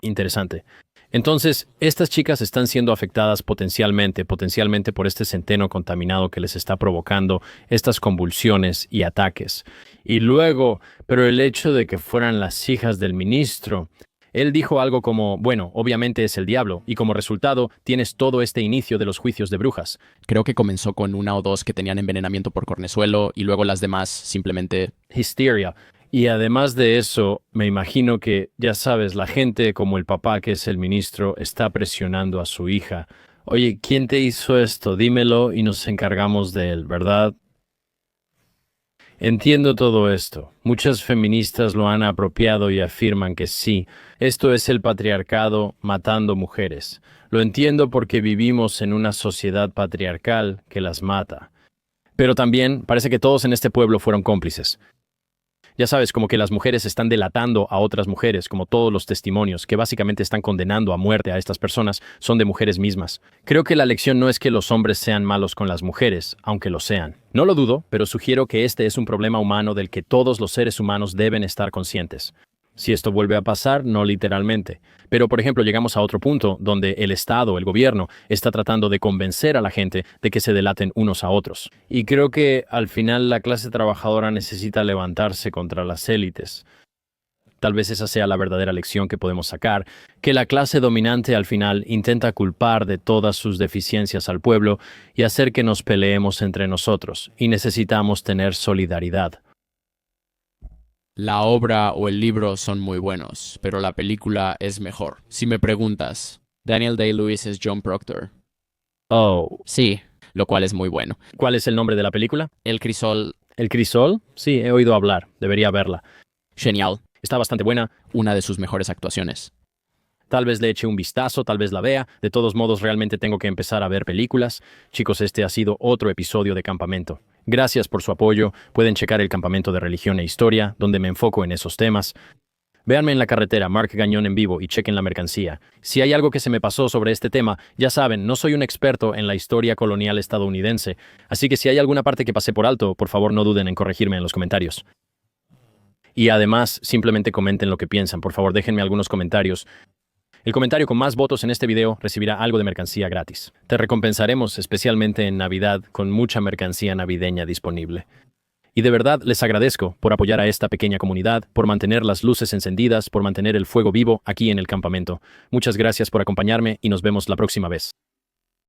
Interesante. Entonces, estas chicas están siendo afectadas potencialmente por este centeno contaminado que les está provocando estas convulsiones y ataques. Y luego, pero el hecho de que fueran las hijas del ministro, él dijo algo como, bueno, obviamente es el diablo, y como resultado tienes todo este inicio de los juicios de brujas.
Creo que comenzó con una o dos que tenían envenenamiento por cornezuelo y luego las demás simplemente...
Histeria. Y además de eso, me imagino que, ya sabes, la gente como el papá, que es el ministro, está presionando a su hija. Oye, ¿quién te hizo esto? Dímelo y nos encargamos de él, ¿verdad? Entiendo todo esto. Muchas feministas lo han apropiado y afirman que sí, esto es el patriarcado matando mujeres. Lo entiendo porque vivimos en una sociedad patriarcal que las mata. Pero también parece que todos en este pueblo fueron cómplices. Ya sabes, como que las mujeres están delatando a otras mujeres, como todos los testimonios que básicamente están condenando a muerte a estas personas son de mujeres mismas. Creo que la lección no es que los hombres sean malos con las mujeres, aunque lo sean. No lo dudo, pero sugiero que este es un problema humano del que todos los seres humanos deben estar conscientes. Si esto vuelve a pasar, no literalmente. Pero, por ejemplo, llegamos a otro punto donde el Estado, el gobierno, está tratando de convencer a la gente de que se delaten unos a otros. Y creo que, al final, la clase trabajadora necesita levantarse contra las élites. Tal vez esa sea la verdadera lección que podemos sacar, que la clase dominante al final intenta culpar de todas sus deficiencias al pueblo y hacer que nos peleemos entre nosotros, y necesitamos tener solidaridad.
La obra o el libro son muy buenos, pero la película es mejor. Si me preguntas, Daniel Day-Lewis es John Proctor.
Oh,
Sí, lo cual es muy bueno.
¿cuál es el nombre de la película?
El crisol,
¿El Crisol? Sí, he oído hablar. Debería verla.
genial.
Está bastante buena.
Una de sus mejores actuaciones.
Tal vez le eche un vistazo, tal vez la vea. De todos modos, realmente tengo que empezar a ver películas. Chicos, este ha sido otro episodio de Campamento. Gracias por su apoyo. Pueden checar el Campamento de Religión e Historia, donde me enfoco en esos temas. Véanme en la carretera, Mark Gañón en vivo y chequen la mercancía. Si hay algo que se me pasó sobre este tema, ya saben, no soy un experto en la historia colonial estadounidense, así que si hay alguna parte que pasé por alto, por favor no duden en corregirme en los comentarios. Y además, simplemente comenten lo que piensan, por favor déjenme algunos comentarios. El comentario con más votos en este video recibirá algo de mercancía gratis. Te recompensaremos especialmente en Navidad con mucha mercancía navideña disponible. Y de verdad les agradezco por apoyar a esta pequeña comunidad, por mantener las luces encendidas, por mantener el fuego vivo aquí en el campamento. Muchas gracias por acompañarme y nos vemos la próxima vez.